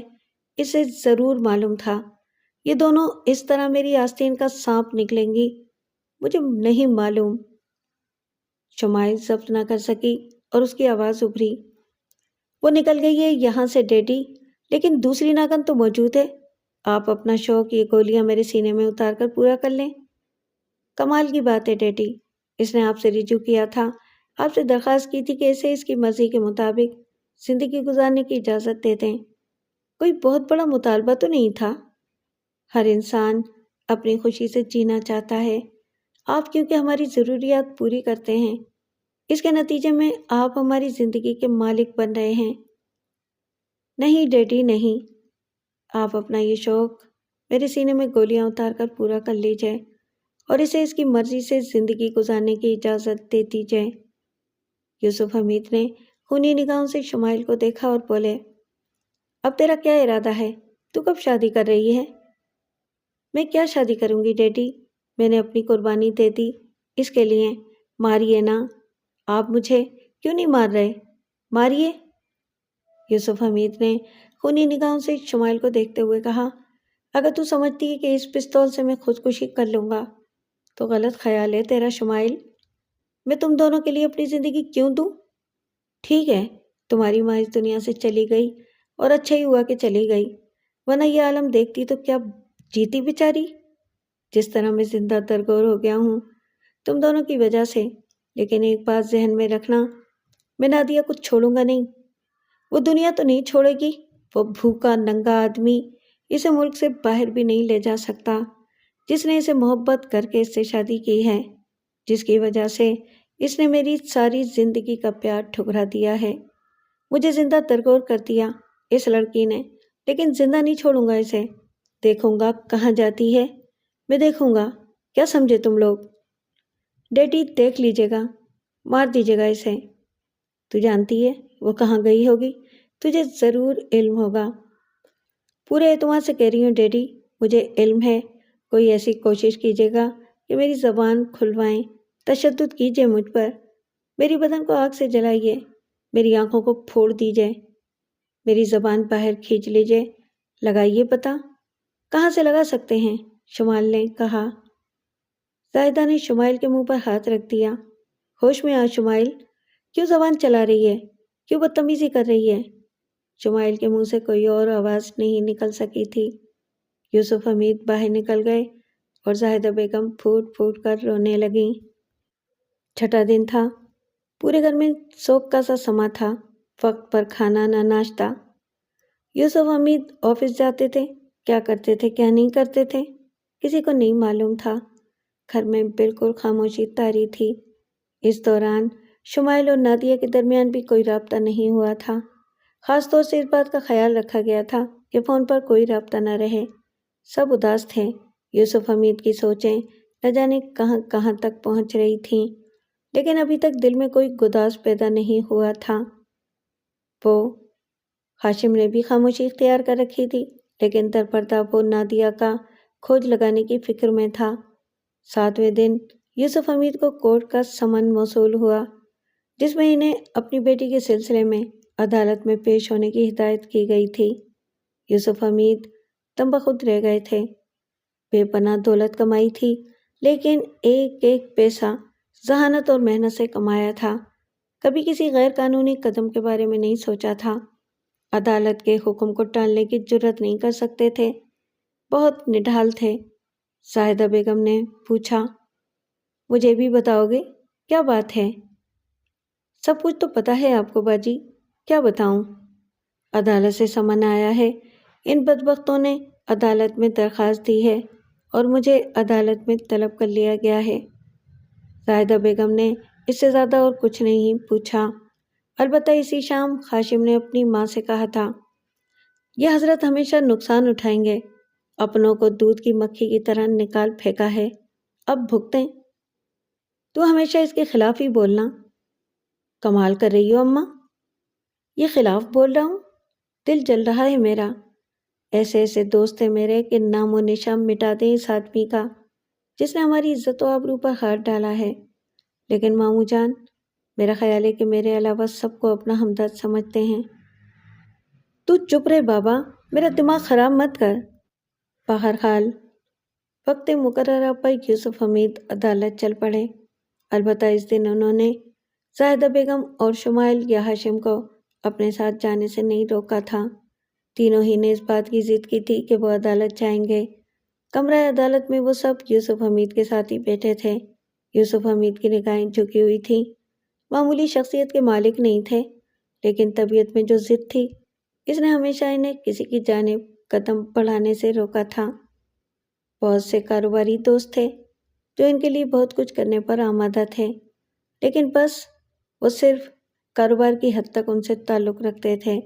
اسے ضرور معلوم تھا، یہ دونوں اس طرح میری آستین کا سانپ نکلیں گی، مجھے نہیں معلوم۔ شمائل ضبط نہ کر سکی اور اس کی آواز ابھری، وہ نکل گئی ہے یہاں سے ڈیڈی، لیکن دوسری ناگن تو موجود ہے۔ آپ اپنا شوق یہ گولیاں میرے سینے میں اتار کر پورا کر لیں۔ کمال کی بات ہے ڈیڈی، اس نے آپ سے رجوع کیا تھا، آپ سے درخواست کی تھی کہ اسے اس کی مرضی کے مطابق زندگی گزارنے کی اجازت دے دیں۔ کوئی بہت بڑا مطالبہ تو نہیں تھا، ہر انسان اپنی خوشی سے جینا چاہتا ہے، آپ کیونکہ ہماری ضروریات پوری کرتے ہیں، اس کے نتیجے میں آپ ہماری زندگی کے مالک بن رہے ہیں۔ نہیں ڈیڈی نہیں، آپ اپنا یہ شوق میرے سینے میں گولیاں اتار کر پورا کر لیجئے اور اسے اس کی مرضی سے زندگی گزارنے کی اجازت دے دیجئے۔ یوسف حمید نے خونی نگاہوں سے شمائل کو دیکھا اور بولے، اب تیرا کیا ارادہ ہے؟ تو کب شادی کر رہی ہے؟ میں کیا شادی کروں گی ڈیڈی، میں نے اپنی قربانی دے دی اس کے لیے، ماریے نا، آپ مجھے کیوں نہیں مار رہے؟ ماریے۔ یوسف حمید نے خونی نگاہوں سے شمائل کو دیکھتے ہوئے کہا، اگر تو سمجھتی ہے کہ اس پستول سے میں خودکشی کر لوں گا تو غلط خیال ہے تیرا شمائل، میں تم دونوں کے لیے اپنی زندگی کیوں دوں؟ ٹھیک ہے، تمہاری ماں اس دنیا سے چلی گئی اور اچھا ہی ہوا کہ چلی گئی، ورنہ یہ عالم دیکھتی تو کیا جیتی بیچاری۔ جس طرح میں زندہ درگور ہو گیا ہوں تم دونوں کی وجہ سے، لیکن ایک بات ذہن میں رکھنا، میں نادیہ کو چھوڑوں گا نہیں، وہ دنیا تو نہیں چھوڑے گی، وہ بھوکا ننگا آدمی اسے ملک سے باہر بھی نہیں لے جا سکتا، جس نے اسے محبت کر کے اس سے شادی کی ہے، جس کی وجہ سے اس نے میری ساری زندگی کا پیار ٹھکرا دیا ہے، مجھے زندہ درگور کر دیا اس لڑکی نے، لیکن زندہ نہیں چھوڑوں گا اسے، دیکھوں گا کہاں جاتی ہے، میں دیکھوں گا، کیا سمجھے تم لوگ؟ ڈیڈی دیکھ لیجیے گا، مار دیجیے گا اسے، تو جانتی ہے وہ کہاں گئی ہوگی، تجھے ضرور علم ہوگا۔ پورے اعتماد سے کہہ رہی ہوں ڈیڈی، مجھے علم ہے، کوئی ایسی کوشش کیجیے گا کہ میری زبان کھلوائیں، تشدد کیجیے مجھ پر، میری بدن کو آگ سے جلائیے، میری آنکھوں کو پھوڑ دیجیے، میری زبان باہر کھینچ لیجیے، لگائیے پتہ، کہاں سے لگا سکتے ہیں؟ شمائل نے کہا۔ زاہدہ نے شمائل کے منہ پر ہاتھ رکھ دیا، ہوش میں آ شمائل، کیوں زبان چلا رہی ہے، کیوں بدتمیزی کر رہی ہے؟ شمائل کے منہ سے کوئی اور آواز نہیں نکل سکی تھی۔ یوسف حمید باہر نکل گئے اور زاہدہ بیگم پھوٹ پھوٹ کر رونے لگیں۔ چھٹا دن تھا، پورے گھر میں سوگ کا سا سما تھا، وقت پر کھانا نہ ناشتہ۔ یوسف حمید آفس جاتے تھے، کیا کرتے تھے کیا نہیں کرتے تھے کسی کو نہیں معلوم تھا، گھر میں بالکل خاموشی طاری تھی۔ اس دوران شمائل اور نادیہ کے درمیان بھی کوئی رابطہ نہیں ہوا تھا، خاص طور سے اس بات کا خیال رکھا گیا تھا کہ فون پر کوئی رابطہ نہ رہے، سب اداس تھے۔ یوسف حمید کی سوچیں نہ جانے کہاں کہاں تک پہنچ رہی تھیں، لیکن ابھی تک دل میں کوئی گداز پیدا نہیں ہوا تھا۔ وہ ہاشم نے بھی خاموشی اختیار کر رکھی تھی، لیکن درپردہ وہ نادیہ کا کھوج لگانے کی فکر میں تھا۔ 7ویں دن یوسف حمید کو کورٹ کا سمن موصول ہوا، جس میں انہیں اپنی بیٹی کے سلسلے میں عدالت میں پیش ہونے کی ہدایت کی گئی تھی۔ یوسف حمید تم بخود رہ گئے تھے۔ بے پناہ دولت کمائی تھی، لیکن ایک ایک پیسہ ذہانت اور محنت سے کمایا تھا۔ کبھی کسی غیر قانونی قدم کے بارے میں نہیں سوچا تھا۔ عدالت کے حکم کو ٹالنے کی جرات نہیں کر سکتے تھے۔ بہت نڈھال تھے۔ زاہدہ بیگم نے پوچھا، مجھے بھی بتاؤ گے کیا بات ہے؟ سب کچھ تو پتہ ہے آپ کو باجی، کیا بتاؤں؟ عدالت سے سمن آیا ہے۔ ان بدبختوں نے عدالت میں درخواست دی ہے اور مجھے عدالت میں طلب کر لیا گیا ہے۔ زاہدہ بیگم نے اس سے زیادہ اور کچھ نہیں پوچھا۔ البتہ اسی شام ہاشم نے اپنی ماں سے کہا تھا، یہ حضرت ہمیشہ نقصان اٹھائیں گے، اپنوں کو دودھ کی مکھی کی طرح نکال پھینکا ہے، اب بھگتیں۔ تو ہمیشہ اس کے خلاف ہی بولنا۔ کمال کر رہی ہو اماں، یہ خلاف بول رہا ہوں؟ دل جل رہا ہے میرا۔ ایسے ایسے دوست تھے میرے کہ نام و نشان مٹا دیں اس آدمی کا جس نے ہماری عزت و آبرو پر ہاتھ ڈالا ہے۔ لیکن ماموں جان، میرا خیال ہے کہ میرے علاوہ سب کو اپنا ہمدرد سمجھتے ہیں۔ تو چپ رہے بابا، میرا دماغ خراب مت کر۔ بہرحال وقت مقررہ پر یوسف حمید عدالت چل پڑے۔ البتہ اس دن انہوں نے زاہدہ بیگم اور شمائل یا ہاشم کو اپنے ساتھ جانے سے نہیں روکا تھا۔ تینوں ہی نے اس بات کی ضد کی تھی کہ وہ عدالت جائیں گے۔ کمرہ عدالت میں وہ سب یوسف حمید کے ساتھ ہی بیٹھے تھے۔ یوسف حمید کی نگاہیں جھکی ہوئی تھیں۔ معمولی شخصیت کے مالک نہیں تھے، لیکن طبیعت میں جو ضد تھی اس نے ہمیشہ انہیں کسی کی جانب قدم بڑھانے سے روکا تھا۔ بہت سے کاروباری دوست تھے جو ان کے لیے بہت کچھ کرنے پر آمادہ تھے، لیکن بس وہ صرف کاروبار کی حد تک ان سے تعلق رکھتے تھے۔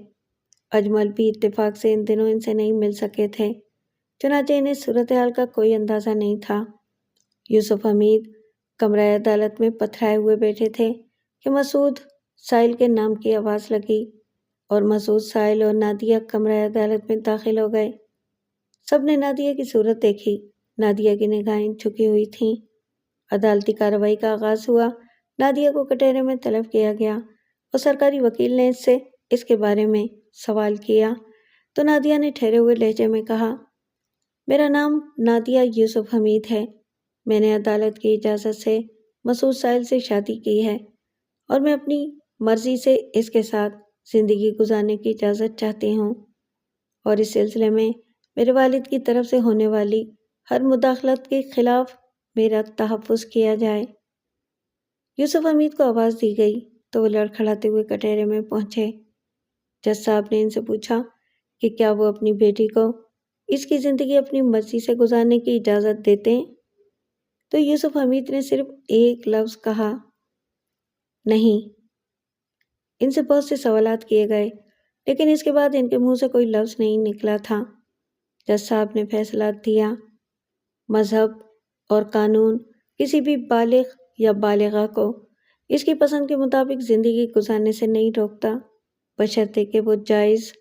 اجمل بھی اتفاق سے ان دنوں ان سے نہیں مل سکے تھے، چنانچہ انہیں صورتحال کا کوئی اندازہ نہیں تھا۔ یوسف حمید کمرہ عدالت میں پتھرائے ہوئے بیٹھے تھے کہ مسعود سائل کے نام کی آواز لگی اور مسعود، سائل اور نادیہ کمرہ عدالت میں داخل ہو گئے۔ سب نے نادیہ کی صورت دیکھی۔ نادیہ کی نگاہیں جھکی ہوئی تھیں۔ عدالتی کارروائی کا آغاز ہوا۔ نادیہ کو کٹہرے میں طلب کیا گیا اور سرکاری وکیل نے اس سے اس کے بارے میں سوال کیا تو نادیہ نے ٹھہرے ہوئے لہجے میں کہا، میرا نام نادیہ یوسف حمید ہے۔ میں نے عدالت کی اجازت سے مسعود سائل سے شادی کی ہے اور میں اپنی مرضی سے اس کے ساتھ زندگی گزارنے کی اجازت چاہتی ہوں، اور اس سلسلے میں میرے والد کی طرف سے ہونے والی ہر مداخلت کے خلاف میرا تحفظ کیا جائے۔ یوسف حمید کو آواز دی گئی تو وہ لڑکھڑاتے ہوئے کٹہرے میں پہنچے۔ جج صاحب نے ان سے پوچھا کہ کیا وہ اپنی بیٹی کو اس کی زندگی اپنی مرضی سے گزارنے کی اجازت دیتے ہیں؟ تو یوسف حمید نے صرف ایک لفظ کہا، نہیں۔ ان سے بہت سے سوالات کیے گئے، لیکن اس کے بعد ان کے منہ سے کوئی لفظ نہیں نکلا تھا۔ جج صاحب نے فیصلہ دیا، مذہب اور قانون کسی بھی بالغ یا بالغہ کو اس کی پسند کے مطابق زندگی گزارنے سے نہیں روکتا، بشرطے کہ وہ جائز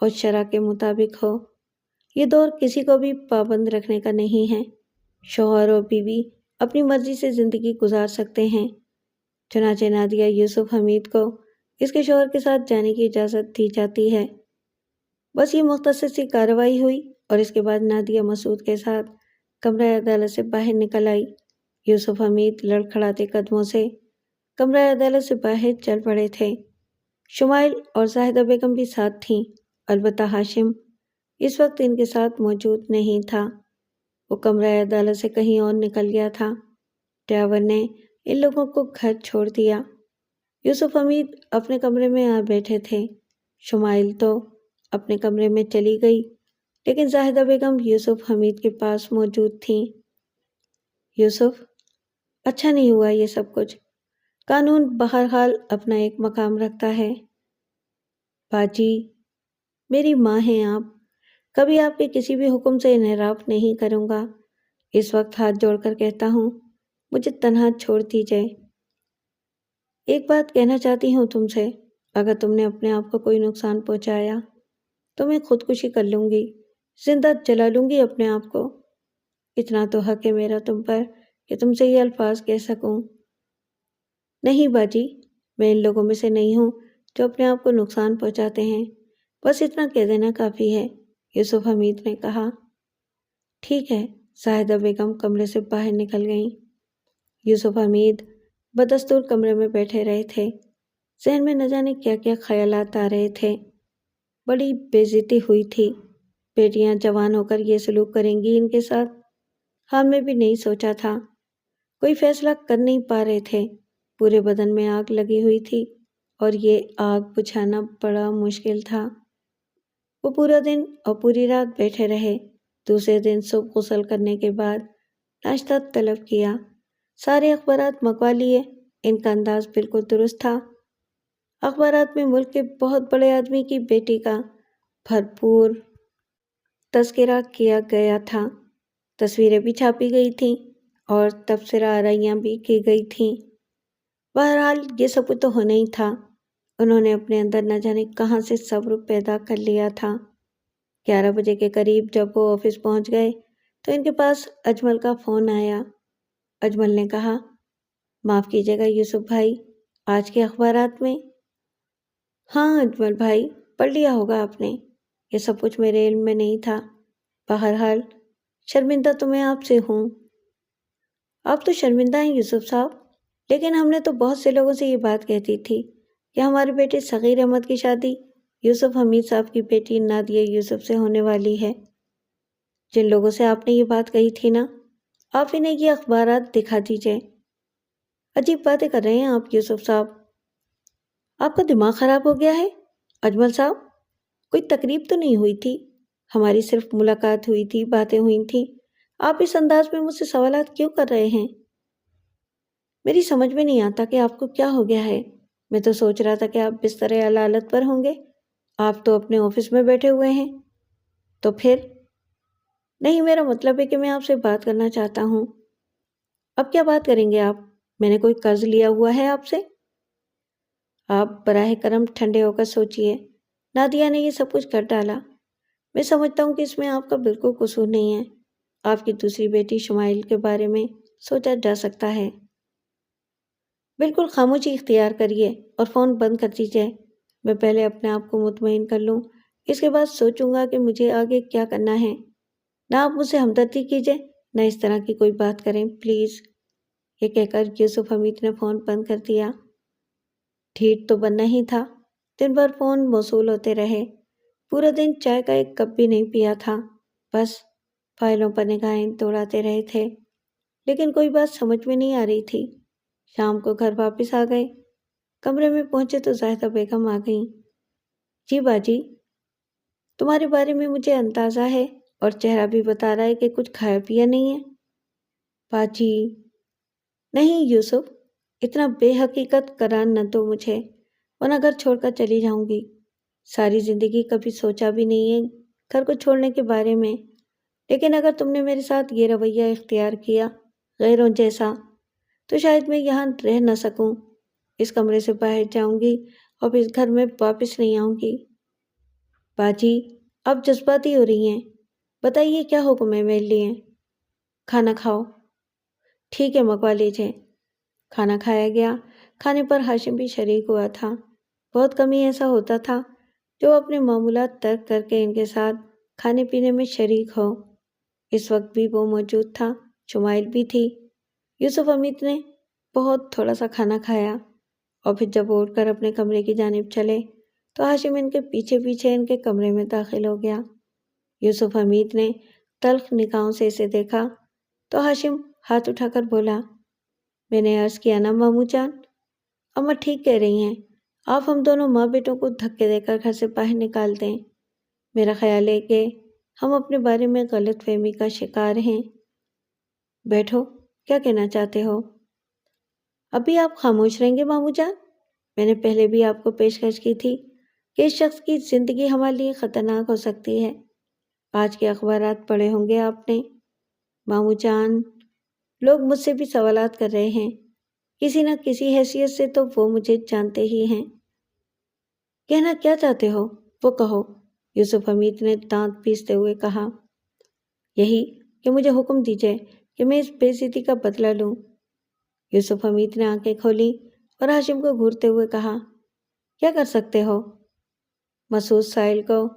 اور شرع کے مطابق ہو۔ یہ دور کسی کو بھی پابند رکھنے کا نہیں ہے۔ شوہر اور بیوی اپنی مرضی سے زندگی گزار سکتے ہیں۔ چنانچہ نادیہ یوسف حمید کو اس کے شوہر کے ساتھ جانے کی اجازت دی جاتی ہے۔ بس یہ مختصر سی کارروائی ہوئی اور اس کے بعد نادیہ مسعود کے ساتھ کمرہ عدالت سے باہر نکل آئی۔ یوسف حمید لڑکھڑاتے قدموں سے کمرہ عدالت سے باہر چل پڑے تھے۔ شمائل اور زاہدہ بیگم بھی ساتھ تھیں، البتہ ہاشم اس وقت ان کے ساتھ موجود نہیں تھا۔ وہ کمرہ عدالت سے کہیں اور نکل گیا تھا۔ ڈرائیور نے ان لوگوں کو گھر چھوڑ دیا۔ یوسف حمید اپنے کمرے میں آ بیٹھے تھے۔ شمائل تو اپنے کمرے میں چلی گئی، لیکن زاہدہ بیگم یوسف حمید کے پاس موجود تھیں۔ یوسف، اچھا نہیں ہوا یہ سب کچھ۔ قانون بہرحال اپنا ایک مقام رکھتا ہے۔ باجی، میری ماں ہیں آپ، کبھی آپ کے کسی بھی حکم سے انحراف نہیں کروں گا۔ اس وقت ہاتھ جوڑ کر کہتا ہوں، مجھے تنہا چھوڑ دیجیے۔ ایک بات کہنا چاہتی ہوں تم سے، اگر تم نے اپنے آپ کو کوئی نقصان پہنچایا تو میں خودکشی کر لوں گی، زندہ جلا لوں گی اپنے آپ کو۔ اتنا تو حق ہے میرا تم پر کہ تم سے یہ الفاظ کہہ سکوں۔ نہیں باجی، میں ان لوگوں میں سے نہیں ہوں جو اپنے آپ کو نقصان پہنچاتے ہیں، بس اتنا کہہ دینا کافی ہے۔ یوسف حمید نے کہا۔ ٹھیک ہے، زاہدہ بیگم کمرے سے باہر نکل گئیں۔ یوسف حمید بدستور کمرے میں بیٹھے رہے تھے۔ ذہن میں نہ جانے کیا کیا خیالات آ رہے تھے۔ بڑی بے عزتی ہوئی تھی، بیٹیاں جوان ہو کر یہ سلوک کریں گی ان کے ساتھ۔ ہم نے بھی نہیں سوچا تھا، کوئی فیصلہ کر نہیں پا رہے تھے۔ پورے بدن میں آگ لگی ہوئی تھی اور یہ آگ بجھانا بڑا مشکل تھا۔ وہ پورا دن اور پوری رات بیٹھے رہے۔ دوسرے دن صبح غسل کرنے کے بعد ناشتہ طلب کیا، سارے اخبارات منگوا لیے۔ ان کا انداز بالکل درست تھا۔ اخبارات میں ملک کے بہت بڑے آدمی کی بیٹی کا بھرپور تذکرہ کیا گیا تھا، تصویریں بھی چھاپی گئی تھیں اور تبصرہ آرائیاں بھی کی گئی تھیں۔ بہرحال یہ سب کچھ تو ہونا ہی تھا۔ انہوں نے اپنے اندر نہ جانے کہاں سے صبر پیدا کر لیا تھا۔ 11 بجے کے قریب جب وہ آفس پہنچ گئے تو ان کے پاس اجمل کا فون آیا۔ اجمل نے کہا، معاف کیجیے گا یوسف بھائی، آج کے اخبارات میں؟ ہاں اجمل بھائی، پڑھ لیا ہوگا آپ نے، یہ سب کچھ میرے علم میں نہیں تھا۔ بہرحال شرمندہ تو میں آپ سے ہوں۔ آپ تو شرمندہ ہیں یوسف صاحب، لیکن ہم نے تو بہت سے لوگوں سے یہ بات کہتی تھی کہ ہمارے بیٹے صغیر احمد کی شادی یوسف حمید صاحب کی بیٹی نادیہ یوسف سے ہونے والی ہے۔ جن لوگوں سے آپ نے یہ بات کہی تھی نا، آپ انہیں یہ اخبارات دکھا دیجئے۔ عجیب باتیں کر رہے ہیں آپ یوسف صاحب، آپ کا دماغ خراب ہو گیا ہے؟ اجمل صاحب، کوئی تقریب تو نہیں ہوئی تھی، ہماری صرف ملاقات ہوئی تھی، باتیں ہوئی تھیں، آپ اس انداز میں مجھ سے سوالات کیوں کر رہے ہیں؟ میری سمجھ میں نہیں آتا کہ آپ کو کیا ہو گیا ہے۔ میں تو سوچ رہا تھا کہ آپ بستر علالت پر ہوں گے، آپ تو اپنے آفس میں بیٹھے ہوئے ہیں۔ تو پھر؟ نہیں، میرا مطلب ہے کہ میں آپ سے بات کرنا چاہتا ہوں۔ اب کیا بات کریں گے آپ؟ میں نے کوئی قرض لیا ہوا ہے آپ سے؟ آپ براہ کرم ٹھنڈے ہو کر سوچئے، نادیہ نے یہ سب کچھ کر ڈالا۔ میں سمجھتا ہوں کہ اس میں آپ کا بالکل قصور نہیں ہے۔ آپ کی دوسری بیٹی شمائل کے بارے میں سوچا جا سکتا ہے۔ بالکل خاموشی اختیار کریے اور فون بند کر دیجیے۔ میں پہلے اپنے آپ کو مطمئن کر لوں، اس کے بعد سوچوں گا کہ مجھے آگے کیا کرنا ہے۔ نہ آپ مجھ سے ہمدردی کیجیے، نہ اس طرح کی کوئی بات کریں پلیز۔ یہ کہہ کر یوسف حمید نے فون بند کر دیا۔ ڈھیٹ تو بننا ہی تھا، دن بھر فون موصول ہوتے رہے، پورا دن چائے کا ایک کپ بھی نہیں پیا تھا، بس فائلوں پر نگاہیں دوڑاتے رہے تھے، لیکن کوئی بات سمجھ میں نہیں آ رہی تھی۔ شام کو گھر واپس آ گئے، کمرے میں پہنچے تو زاہدہ بیگم آ گئیں۔ جی باجی، تمہارے بارے میں مجھے اندازہ ہے اور چہرہ بھی بتا رہا ہے کہ کچھ کھایا پیا نہیں ہے۔ باجی، نہیں یوسف، اتنا بے حقیقت قرار نہ دو مجھے، ورنہ گھر چھوڑ کر چلی جاؤں گی۔ ساری زندگی کبھی سوچا بھی نہیں ہے گھر کو چھوڑنے کے بارے میں، لیکن اگر تم نے میرے ساتھ یہ رویہ اختیار کیا غیروں جیسا، تو شاید میں یہاں رہ نہ سکوں، اس کمرے سے باہر جاؤں گی اور اس گھر میں واپس نہیں آؤں گی۔ باجی، آپ جذباتی ہو رہی ہیں، بتائیے کیا حکم ہے میرے لیے؟ کھانا کھاؤ۔ ٹھیک ہے، منگوا لیجیے۔ کھانا کھایا گیا۔ کھانے پر ہاشم بھی شریک ہوا تھا۔ بہت کم ہی ایسا ہوتا تھا جو اپنے معمولات ترک کر کے ان کے ساتھ کھانے پینے میں شریک ہو۔ اس وقت بھی وہ موجود تھا، شمائل بھی تھی۔ یوسف حمید نے بہت تھوڑا سا کھانا کھایا اور پھر جب وہ اٹھ کر اپنے کمرے کی جانب چلے تو ہاشم ان کے پیچھے پیچھے ان کے کمرے میں داخل ہو گیا۔ یوسف حمید نے تلخ نگاہوں سے اسے دیکھا تو ہاشم ہاتھ اٹھا کر بولا، میں نے عرض کیا نا ماموں جان، اماں ٹھیک کہہ رہی ہیں، آپ ہم دونوں ماں بیٹوں کو دھکے دے کر گھر سے باہر نکال دیں۔ میرا خیال ہے کہ ہم اپنے بارے میں غلط فہمی کا شکار ہیں۔ بیٹھو، کیا کہنا چاہتے ہو؟ ابھی آپ خاموش رہیں گے ماموں جان؟ میں نے پہلے بھی آپ کو پیشکش کی تھی کہ اس شخص کی زندگی ہمارے لیے خطرناک ہو سکتی ہے۔ آج کے اخبارات پڑھے ہوں گے آپ نے۔ ماموں جان، لوگ مجھ سے بھی سوالات کر رہے ہیں، کسی نہ کسی حیثیت سے تو وہ مجھے جانتے ہی ہیں۔ کہنا کیا چاہتے ہو وہ کہو، یوسف حمید نے دانت پیستے ہوئے کہا۔ یہی کہ مجھے حکم دیجیے کہ میں اس بے عزتی کا بدلہ لوں۔ یوسف حمید نے آنکھیں کھولی اور ہاشم کو گھورتے ہوئے کہا، کیا کر سکتے ہو؟ مسعود سائل کو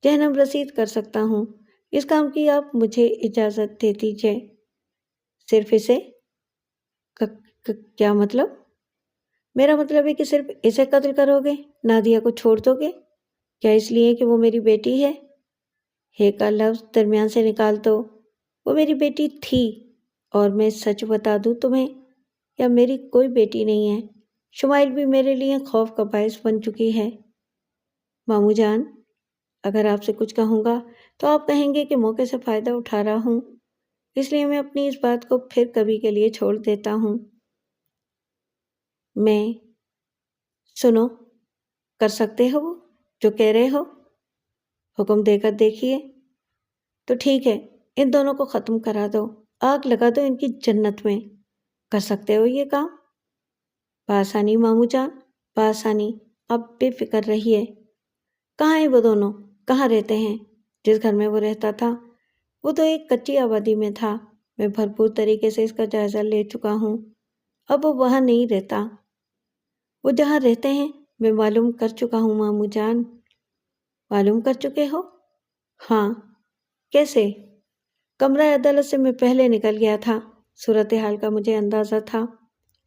جہنم رسید کر سکتا ہوں۔ اس کام کی آپ مجھے اجازت دے دیجیے۔ صرف اسے؟ کیا مطلب؟ میرا مطلب ہے کہ صرف اسے قتل کرو گے، نادیہ کو چھوڑ دو گے؟ کیا اس لیے کہ وہ میری بیٹی ہے؟ ہے کا لفظ درمیان سے نکال دو۔ وہ میری بیٹی تھی، اور میں سچ بتا دوں تمہیں، یا میری کوئی بیٹی نہیں ہے۔ شمائل بھی میرے لیے خوف کا باعث بن چکی ہے۔ ماموں جان، اگر آپ سے کچھ کہوں گا تو آپ کہیں گے کہ موقع سے فائدہ اٹھا رہا ہوں، اس لیے میں اپنی اس بات کو پھر کبھی کے لیے چھوڑ دیتا ہوں۔ میں سنو، کر سکتے ہو وہ جو کہہ رہے ہو؟ حکم دے کر دیکھیے۔ تو ٹھیک ہے، ان دونوں کو ختم کرا دو، آگ لگا دو ان کی جنت میں۔ کر سکتے ہو یہ کام؟ بآسانی ماموں جان، بآسانی، آپ بے فکر رہیے۔ کہاں ہیں وہ دونوں؟ کہاں رہتے ہیں؟ جس گھر میں وہ رہتا تھا وہ تو ایک کچی آبادی میں تھا۔ میں بھرپور طریقے سے اس کا جائزہ لے چکا ہوں۔ اب وہ وہاں نہیں رہتا۔ وہ جہاں رہتے ہیں میں معلوم کر چکا ہوں ماموں جان۔ معلوم کر چکے ہو؟ ہاں۔ کیسے؟ کمرہ عدالت سے میں پہلے نکل گیا تھا، صورتحال کا مجھے اندازہ تھا۔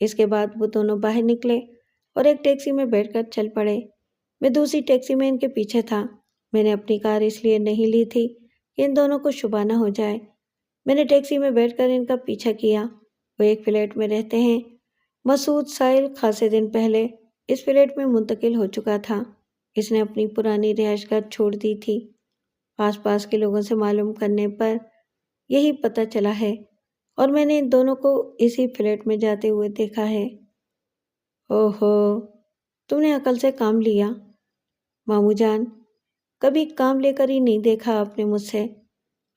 اس کے بعد وہ دونوں باہر نکلے اور ایک ٹیکسی میں بیٹھ کر چل پڑے۔ میں دوسری ٹیکسی میں ان کے پیچھے تھا۔ میں نے اپنی کار اس لیے نہیں لی تھی کہ ان دونوں کو شبہ نہ ہو جائے۔ میں نے ٹیکسی میں بیٹھ کر ان کا پیچھا کیا۔ وہ ایک فلیٹ میں رہتے ہیں۔ مسعود ساحل خاصے دن پہلے اس فلیٹ میں منتقل ہو چکا تھا۔ اس نے اپنی پرانی رہائش گاہ چھوڑ دی تھی۔ آس پاس کے لوگوں سے معلوم کرنے پر یہی پتہ چلا ہے، اور میں نے ان دونوں کو اسی فلیٹ میں جاتے ہوئے دیکھا ہے۔ اوہو، تم نے عقل سے کام لیا ماموں جان۔ کبھی کام لے کر ہی نہیں دیکھا آپ نے مجھ سے۔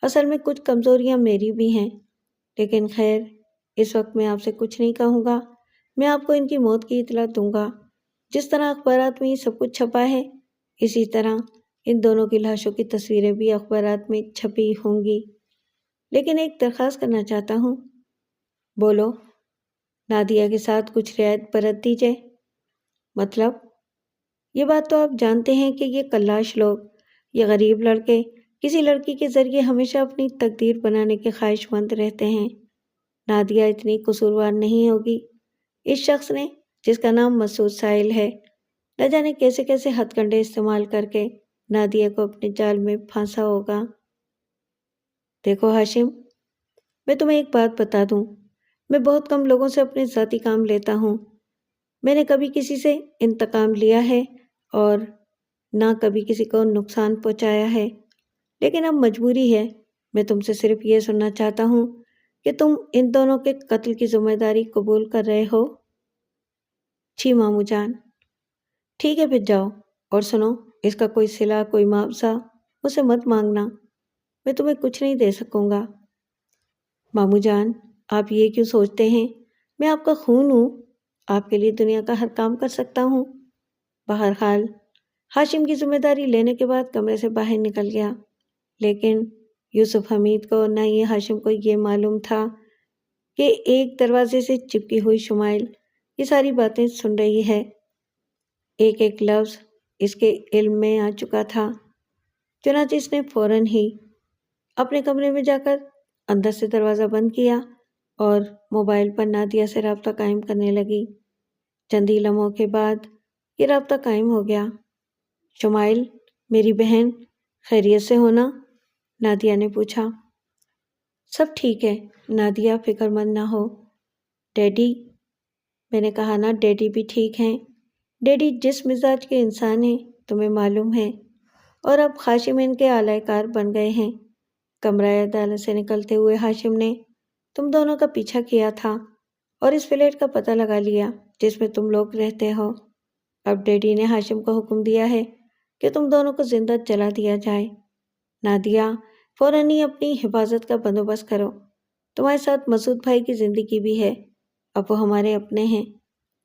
اصل میں کچھ کمزوریاں میری بھی ہیں، لیکن خیر، اس وقت میں آپ سے کچھ نہیں کہوں گا۔ میں آپ کو ان کی موت کی اطلاع دوں گا۔ جس طرح اخبارات میں یہ سب کچھ چھپا ہے، اسی طرح ان دونوں کی لاشوں کی تصویریں بھی اخبارات میں چھپی ہوں گی۔ لیکن ایک درخواست کرنا چاہتا ہوں۔ بولو۔ نادیہ کے ساتھ کچھ رعایت برت دیجیے۔ مطلب؟ یہ بات تو آپ جانتے ہیں کہ یہ کلاش لوگ، یہ غریب لڑکے کسی لڑکی کے ذریعے ہمیشہ اپنی تقدیر بنانے کے خواہش مند رہتے ہیں۔ نادیہ اتنی قصوروار نہیں ہوگی۔ اس شخص نے، جس کا نام مسعود ساحل ہے، نہ جانے کیسے کیسے ہتھ کنڈے استعمال کر کے نادیہ کو اپنے جال میں پھانسا ہوگا۔ دیکھو ہاشم، میں تمہیں ایک بات بتا دوں، میں بہت کم لوگوں سے اپنے ذاتی کام لیتا ہوں۔ میں نے کبھی کسی سے انتقام لیا ہے اور نہ کبھی کسی کو نقصان پہنچایا ہے، لیکن اب مجبوری ہے۔ میں تم سے صرف یہ سننا چاہتا ہوں کہ تم ان دونوں کے قتل کی ذمہ داری قبول کر رہے ہو؟ جی ماموں جان۔ ٹھیک ہے، پھر جاؤ، اور سنو، اس کا کوئی صلہ، کوئی معاوضہ مجھ سے مت مانگنا۔ میں تمہیں کچھ نہیں دے سکوں گا۔ ماموں جان، آپ یہ کیوں سوچتے ہیں؟ میں آپ کا خون ہوں، آپ کے لیے دنیا کا ہر کام کر سکتا ہوں۔ بہرحال ہاشم کی ذمہ داری لینے کے بعد کمرے سے باہر نکل گیا، لیکن یوسف حمید کو نہ یہ ہاشم کو یہ معلوم تھا کہ ایک دروازے سے چپکی ہوئی شمائل یہ ساری باتیں سن رہی ہے۔ ایک ایک لفظ اس کے علم میں آ چکا تھا، چنانچہ اس نے فوراً ہی اپنے کمرے میں جا کر اندر سے دروازہ بند کیا اور موبائل پر نادیہ سے رابطہ قائم کرنے لگی۔ چند ہی لمحوں کے بعد یہ رابطہ قائم ہو گیا۔ شمائل، میری بہن، خیریت سے ہونا؟ نادیہ نے پوچھا۔ سب ٹھیک ہے نادیہ، فکر مند نہ ہو۔ ڈیڈی؟ میں نے کہا نا، ڈیڈی بھی ٹھیک ہیں۔ ڈیڈی جس مزاج کے انسان ہیں تمہیں معلوم ہے، اور اب ہاشم ان کے اعلی کار بن گئے ہیں۔ کمرہ عدالت سے نکلتے ہوئے ہاشم نے تم دونوں کا پیچھا کیا تھا اور اس فلیٹ کا پتہ لگا لیا جس میں تم لوگ رہتے ہو۔ اب ڈیڈی نے ہاشم کو حکم دیا ہے کہ تم دونوں کو زندہ جلا دیا جائے۔ نادیہ، فوراً ہی اپنی حفاظت کا بندوبست کرو۔ تمہارے ساتھ مسعود بھائی کی زندگی بھی ہے، اب وہ ہمارے اپنے ہیں۔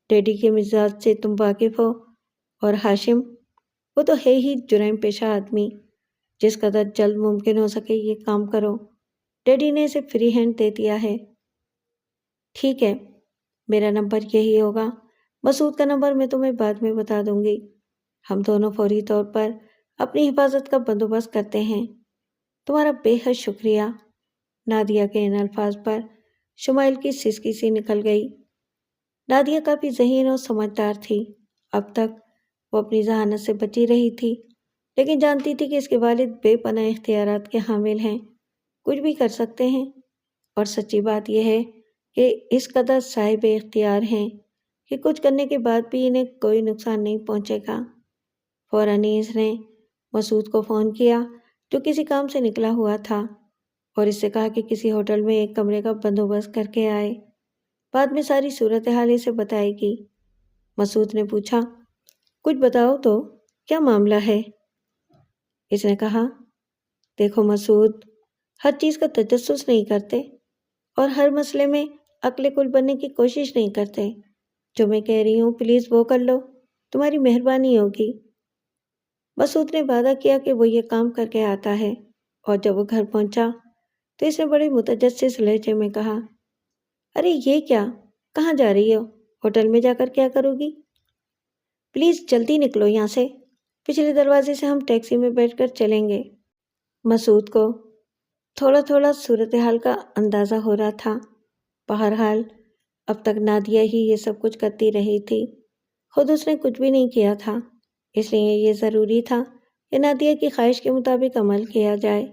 ڈیڈی کے مزاج سے تم واقف ہو، اور ہاشم، وہ تو ہے ہی جرائم پیشہ آدمی۔ جس قدر جلد ممکن ہو سکے یہ کام کرو۔ ڈیڈی نے اسے فری ہینڈ دے دیا ہے۔ ٹھیک ہے، میرا نمبر یہی ہوگا۔ مسعود کا نمبر میں تمہیں بعد میں بتا دوں گی۔ ہم دونوں فوری طور پر اپنی حفاظت کا بندوبست کرتے ہیں۔ تمہارا بے حد شکریہ۔ نادیہ کے ان الفاظ پر شمائل کی سسکی سی نکل گئی۔ نادیہ کافی ذہین اور سمجھدار تھی۔ اب تک وہ اپنی ذہانت سے بچی رہی تھی، لیکن جانتی تھی کہ اس کے والد بے پناہ اختیارات کے حامل ہیں، کچھ بھی کر سکتے ہیں، اور سچی بات یہ ہے کہ اس قدر صاحب اختیار ہیں کہ کچھ کرنے کے بعد بھی انہیں کوئی نقصان نہیں پہنچے گا۔ فوراً ہی اس نے مسعود کو فون کیا جو کسی کام سے نکلا ہوا تھا، اور اس سے کہا کہ کسی ہوٹل میں ایک کمرے کا بندوبست کر کے آئے، بعد میں ساری صورتحال اسے بتائے گی۔ مسعود نے پوچھا، کچھ بتاؤ تو، کیا معاملہ ہے؟ اس نے کہا، دیکھو مسعود، ہر چیز کا تجسس نہیں کرتے اور ہر مسئلے میں عقل کل بننے کی کوشش نہیں کرتے۔ جو میں کہہ رہی ہوں پلیز وہ کر لو، تمہاری مہربانی ہوگی۔ مسعود نے وعدہ کیا کہ وہ یہ کام کر کے آتا ہے، اور جب وہ گھر پہنچا تو اس نے بڑے متجسس لہجے میں کہا، ارے یہ کیا، کہاں جا رہی ہو؟ ہوٹل میں جا کر کیا کرو گی؟ پلیز جلدی نکلو یہاں سے، پچھلے دروازے سے ہم ٹیکسی میں بیٹھ کر چلیں گے۔ مسعود کو تھوڑا تھوڑا صورتحال کا اندازہ ہو رہا تھا۔ بہرحال اب تک نادیہ ہی یہ سب کچھ کرتی رہی تھی، خود اس نے کچھ بھی نہیں کیا تھا، اس لیے یہ ضروری تھا کہ نادیہ کی خواہش کے مطابق عمل کیا جائے۔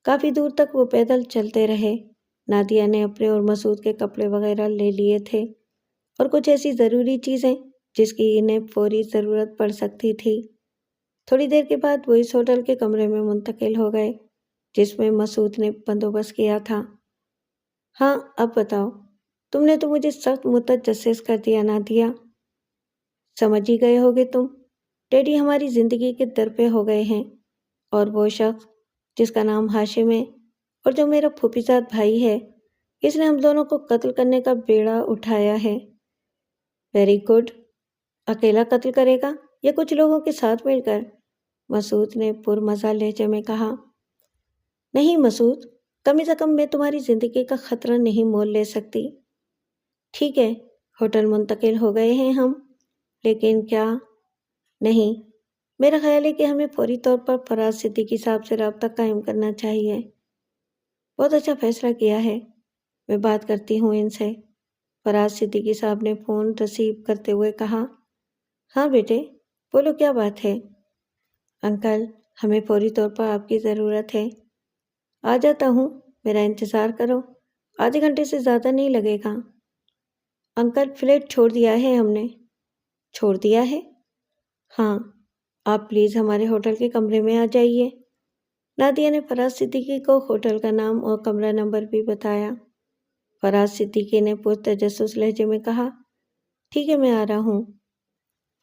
کافی دور تک وہ پیدل چلتے رہے۔ نادیہ نے اپنے اور مسعود کے کپڑے وغیرہ لے لیے تھے، اور کچھ ایسی ضروری چیزیں جس کی انہیں فوری ضرورت پڑ سکتی تھی۔ تھوڑی دیر کے بعد وہ اس ہوٹل کے کمرے میں منتقل ہو گئے جس میں مسعود نے بندوبست کیا تھا۔ ہاں اب بتاؤ، تم نے تو مجھے سخت متجسس کر دیا نادیہ۔ سمجھ ہی گئے ہوگے تم، ڈیڈی ہماری زندگی کے در پہ ہو گئے ہیں، اور وہ شخص جس کا نام ہاشم ہے اور جو میرا پھوپھیزاد بھائی ہے، اس نے ہم دونوں کو قتل کرنے کا بیڑا اٹھایا ہے۔ Very good. اکیلا قتل کرے گا یا کچھ لوگوں کے ساتھ مل کر؟ مسعود نے پرمزہ لہجے میں کہا۔ نہیں مسعود، کم از کم میں تمہاری زندگی کا خطرہ نہیں مول لے سکتی۔ ٹھیک ہے، ہوٹل منتقل ہو گئے ہیں ہم، لیکن کیا؟ نہیں، میرا خیال ہے کہ ہمیں فوری طور پر فراز صدیقی صاحب سے رابطہ قائم کرنا چاہیے۔ بہت اچھا فیصلہ کیا ہے، میں بات کرتی ہوں ان سے۔ فراز صدیقی صاحب نے فون ریسیو کرتے ہوئے کہا۔ ہاں بیٹے، بولو کیا بات ہے؟ انکل، ہمیں فوری طور پر آپ کی ضرورت ہے۔ آ جاتا ہوں، میرا انتظار کرو، آدھے گھنٹے سے زیادہ نہیں لگے گا۔ انکل فلیٹ چھوڑ دیا ہے ہم نے۔ چھوڑ دیا ہے؟ ہاں، آپ پلیز ہمارے ہوٹل کے کمرے میں آ جائیے۔ نادیہ نے فراز صدیقی کو ہوٹل کا نام اور کمرہ نمبر بھی بتایا۔ فراز صدیقی نے پرتجسس لہجے میں کہا، ٹھیک ہے میں آ رہا ہوں۔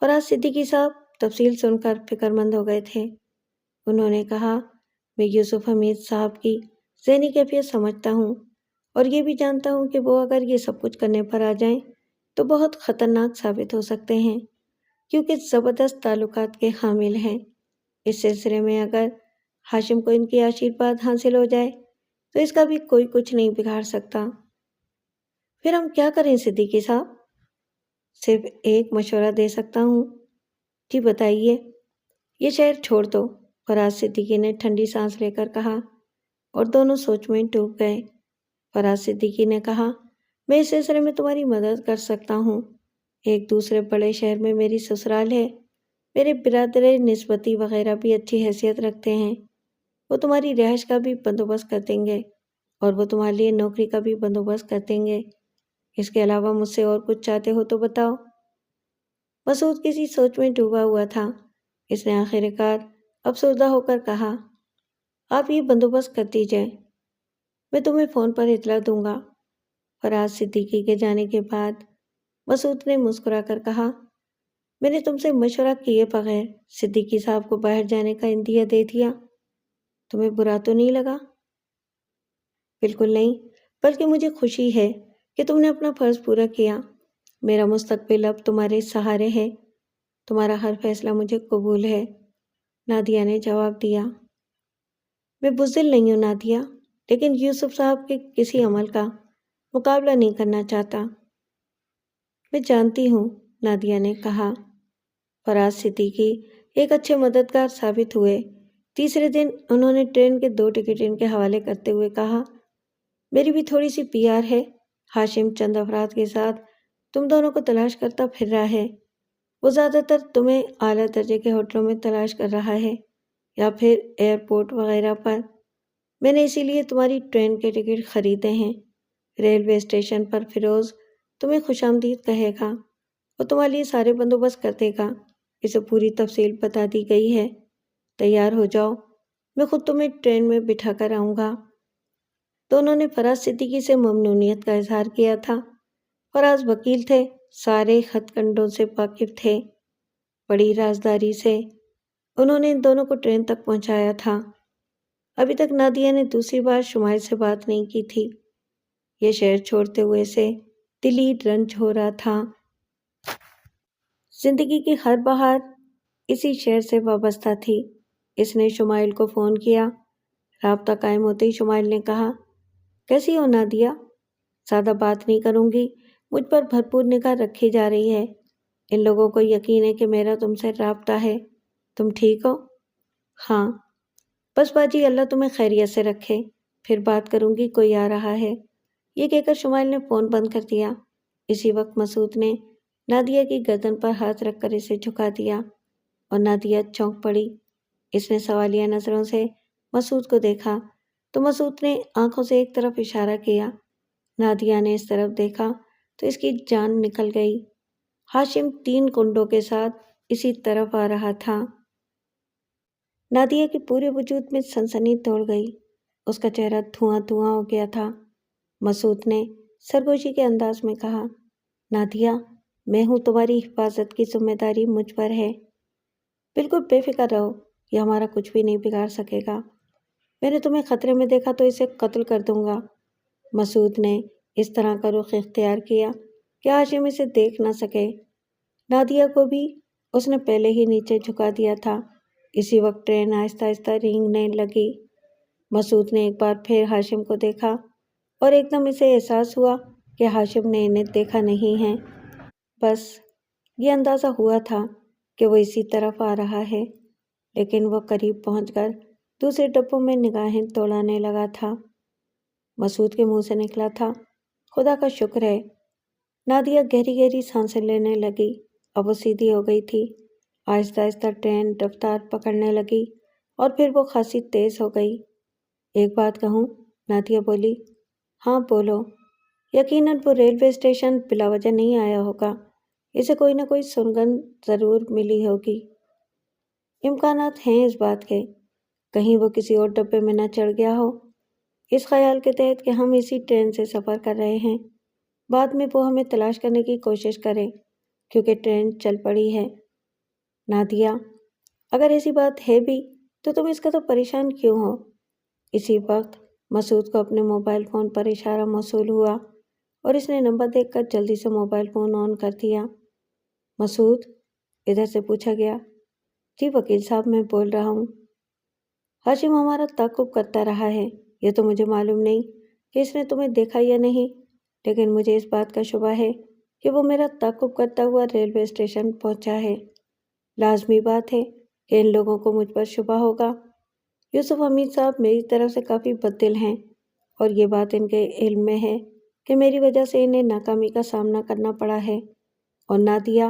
فراز صدیقی صاحب تفصیل سن کر فکر مند ہو گئے تھے۔ انہوں نے کہا، میں یوسف حمید صاحب کی ذہنی کیفیت سمجھتا ہوں، اور یہ بھی جانتا ہوں کہ وہ اگر یہ سب کچھ کرنے پر آ جائیں تو بہت خطرناک ثابت ہو سکتے ہیں، کیونکہ زبردست تعلقات کے حامل ہیں۔ اس سلسلے میں اگر ہاشم کو ان کی آشیرواد حاصل ہو جائے تو اس کا بھی کوئی کچھ نہیں بگاڑ سکتا۔ پھر ہم کیا کریں صدیقی صاحب؟ صرف ایک مشورہ دے سکتا ہوں۔ جی بتائیے۔ یہ شہر چھوڑ دو، فراز صدیقی نے ٹھنڈی سانس لے کر کہا، اور دونوں سوچ میں ڈوب گئے۔ فراز صدیقی نے کہا، میں اس سلسلے میں تمہاری مدد کر سکتا ہوں۔ ایک دوسرے بڑے شہر میں میری سسرال ہے، میرے برادر نسبتی وغیرہ بھی اچھی حیثیت رکھتے ہیں، وہ تمہاری رہائش کا بھی بندوبست کر دیں گے، اور وہ تمہارے لیے نوکری کا بھی بندوبست کر دیں گے۔ اس کے علاوہ مجھ سے اور کچھ چاہتے ہو تو بتاؤ۔ مسعود کسی سوچ میں ڈوبا ہوا تھا۔ اس نے آخر کار افسردہ ہو کر کہا، آپ یہ بندوبست کر دیجئے، میں تمہیں فون پر اطلاع دوں گا۔ فراز صدیقی کے جانے کے بعد مسعود نے مسکرا کر کہا، میں نے تم سے مشورہ کیے بغیر صدیقی صاحب کو باہر جانے کا عندیہ دے دیا، تمہیں برا تو نہیں لگا؟ بالکل نہیں، بلکہ مجھے خوشی ہے کہ تم نے اپنا فرض پورا کیا۔ میرا مستقبل اب تمہارے سہارے ہے، تمہارا ہر فیصلہ مجھے قبول ہے، نادیہ نے جواب دیا۔ میں بزدل نہیں ہوں نادیہ، لیکن یوسف صاحب کے کسی عمل کا مقابلہ نہیں کرنا چاہتا۔ میں جانتی ہوں، نادیہ نے کہا۔ فراز صدیقی ایک اچھے مددگار ثابت ہوئے۔ تیسرے دن انہوں نے ٹرین کے 2 ٹکٹ ان کے حوالے کرتے ہوئے کہا، میری بھی تھوڑی سی PR ہے۔ ہاشم چند افراد کے ساتھ تم دونوں کو تلاش کرتا پھر رہا ہے۔ وہ زیادہ تر تمہیں اعلیٰ درجے کے ہوٹلوں میں تلاش کر رہا ہے یا پھر ایئرپورٹ وغیرہ پر۔ میں نے اسی لیے تمہاری ٹرین کے ٹکٹ خریدے ہیں۔ ریلوے اسٹیشن پر فیروز تمہیں خوش آمدید کہے گا اور تمہارے لیے سارے بندوبست کر دے گا۔ اسے پوری تفصیل بتا دی گئی ہے۔ تیار ہو جاؤ، میں خود تمہیں ٹرین میں بٹھا کر آؤں گا۔ دونوں نے فراز صدیقی سے ممنونیت کا اظہار کیا تھا۔ فراز وکیل تھے، سارے خط کنڈوں سے واقف تھے۔ بڑی رازداری سے انہوں نے ان دونوں کو ٹرین تک پہنچایا تھا۔ ابھی تک نادیہ نے دوسری بار شمائل سے بات نہیں کی تھی۔ یہ شہر چھوڑتے ہوئے سے دلی رنج ہو رہا تھا۔ زندگی کی ہر بہار اسی شہر سے وابستہ تھی۔ اس نے شمائل کو فون کیا۔ رابطہ قائم ہوتے ہی شمائل نے کہا، کیسی ہو نادیہ؟ زیادہ بات نہیں کروں گی، مجھ پر بھرپور نگاہ رکھی جا رہی ہے۔ ان لوگوں کو یقین ہے کہ میرا تم سے رابطہ ہے۔ تم ٹھیک ہو؟ ہاں، بس باجی اللہ تمہیں خیریت سے رکھے، پھر بات کروں گی، کوئی آ رہا ہے۔ یہ کہہ کر شمائل نے فون بند کر دیا۔ اسی وقت مسعود نے نادیہ کی گردن پر ہاتھ رکھ کر اسے جھکا دیا اور نادیہ چونک پڑی۔ اس نے سوالیہ نظروں سے مسعود کو دیکھا تو مسعود نے آنکھوں سے ایک طرف اشارہ کیا۔ نادیہ نے اس طرف دیکھا تو اس کی جان نکل گئی۔ ہاشم 3 کنڈوں کے ساتھ اسی طرف آ رہا تھا۔ نادیہ کے پورے وجود میں سنسنی دوڑ گئی۔ اس کا چہرہ دھواں دھواں ہو گیا تھا۔ مسعود نے سرگوشی کے انداز میں کہا، نادیہ، میں ہوں، تمہاری حفاظت کی ذمہ داری مجھ پر ہے۔ بالکل بے فکر رہو، یہ ہمارا کچھ بھی نہیں بگاڑ سکے گا۔ میں نے تمہیں خطرے میں دیکھا تو اسے قتل کر دوں گا۔ مسعود نے اس طرح کا رخ اختیار کیا کہ ہاشم اسے دیکھ نہ سکے۔ نادیہ کو بھی اس نے پہلے ہی نیچے جھکا دیا تھا۔ اسی وقت ٹرین آہستہ آہستہ رینگنے لگی۔ مسعود نے ایک بار پھر ہاشم کو دیکھا اور ایک دم اسے احساس ہوا کہ ہاشم نے انہیں دیکھا نہیں ہے۔ بس یہ اندازہ ہوا تھا کہ وہ اسی طرف آ رہا ہے، لیکن وہ قریب پہنچ کر دوسرے ڈبوں میں نگاہیں دوڑانے لگا تھا۔ مسعود کے منہ سے نکلا تھا، خدا کا شکر ہے۔ نادیہ گہری گہری سانسیں لینے لگی۔ اب وہ سیدھی ہو گئی تھی۔ آہستہ آہستہ ٹرین رفتار پکڑنے لگی اور پھر وہ خاصی تیز ہو گئی۔ ایک بات کہوں؟ نادیہ بولی۔ ہاں بولو۔ یقیناً وہ ریلوے اسٹیشن بلا وجہ نہیں آیا ہوگا، اسے کوئی نہ کوئی سنگن ضرور ملی ہوگی۔ امکانات ہیں اس بات کے، کہیں وہ کسی اور ڈبے میں نہ چڑھ گیا ہو، اس خیال کے تحت کہ ہم اسی ٹرین سے سفر کر رہے ہیں۔ بعد میں وہ ہمیں تلاش کرنے کی کوشش کرے کیونکہ ٹرین چل پڑی ہے۔ نادیہ، اگر ایسی بات ہے بھی تو تم اس کا تو پریشان کیوں ہو؟ اسی وقت مسعود کو اپنے موبائل فون پر اشارہ موصول ہوا اور اس نے نمبر دیکھ کر جلدی سے موبائل فون آن کر دیا۔ مسعود؟ ادھر سے پوچھا گیا۔ جی وکیل صاحب، میں بول رہا ہوں۔ ہاشم ہمارا تعاقب کرتا رہا ہے، یہ تو مجھے معلوم نہیں کہ اس نے تمہیں دیکھا یا نہیں، لیکن مجھے اس بات کا شبہ ہے کہ وہ میرا تعاقب کرتا ہوا ریلوے اسٹیشن پہنچا ہے۔ لازمی بات ہے کہ ان لوگوں کو مجھ پر شبہ ہوگا۔ یوسف حمید صاحب میری طرف سے کافی بددل ہیں اور یہ بات ان کے علم میں ہے کہ میری وجہ سے انہیں ناکامی کا سامنا کرنا پڑا ہے، اور نادیہ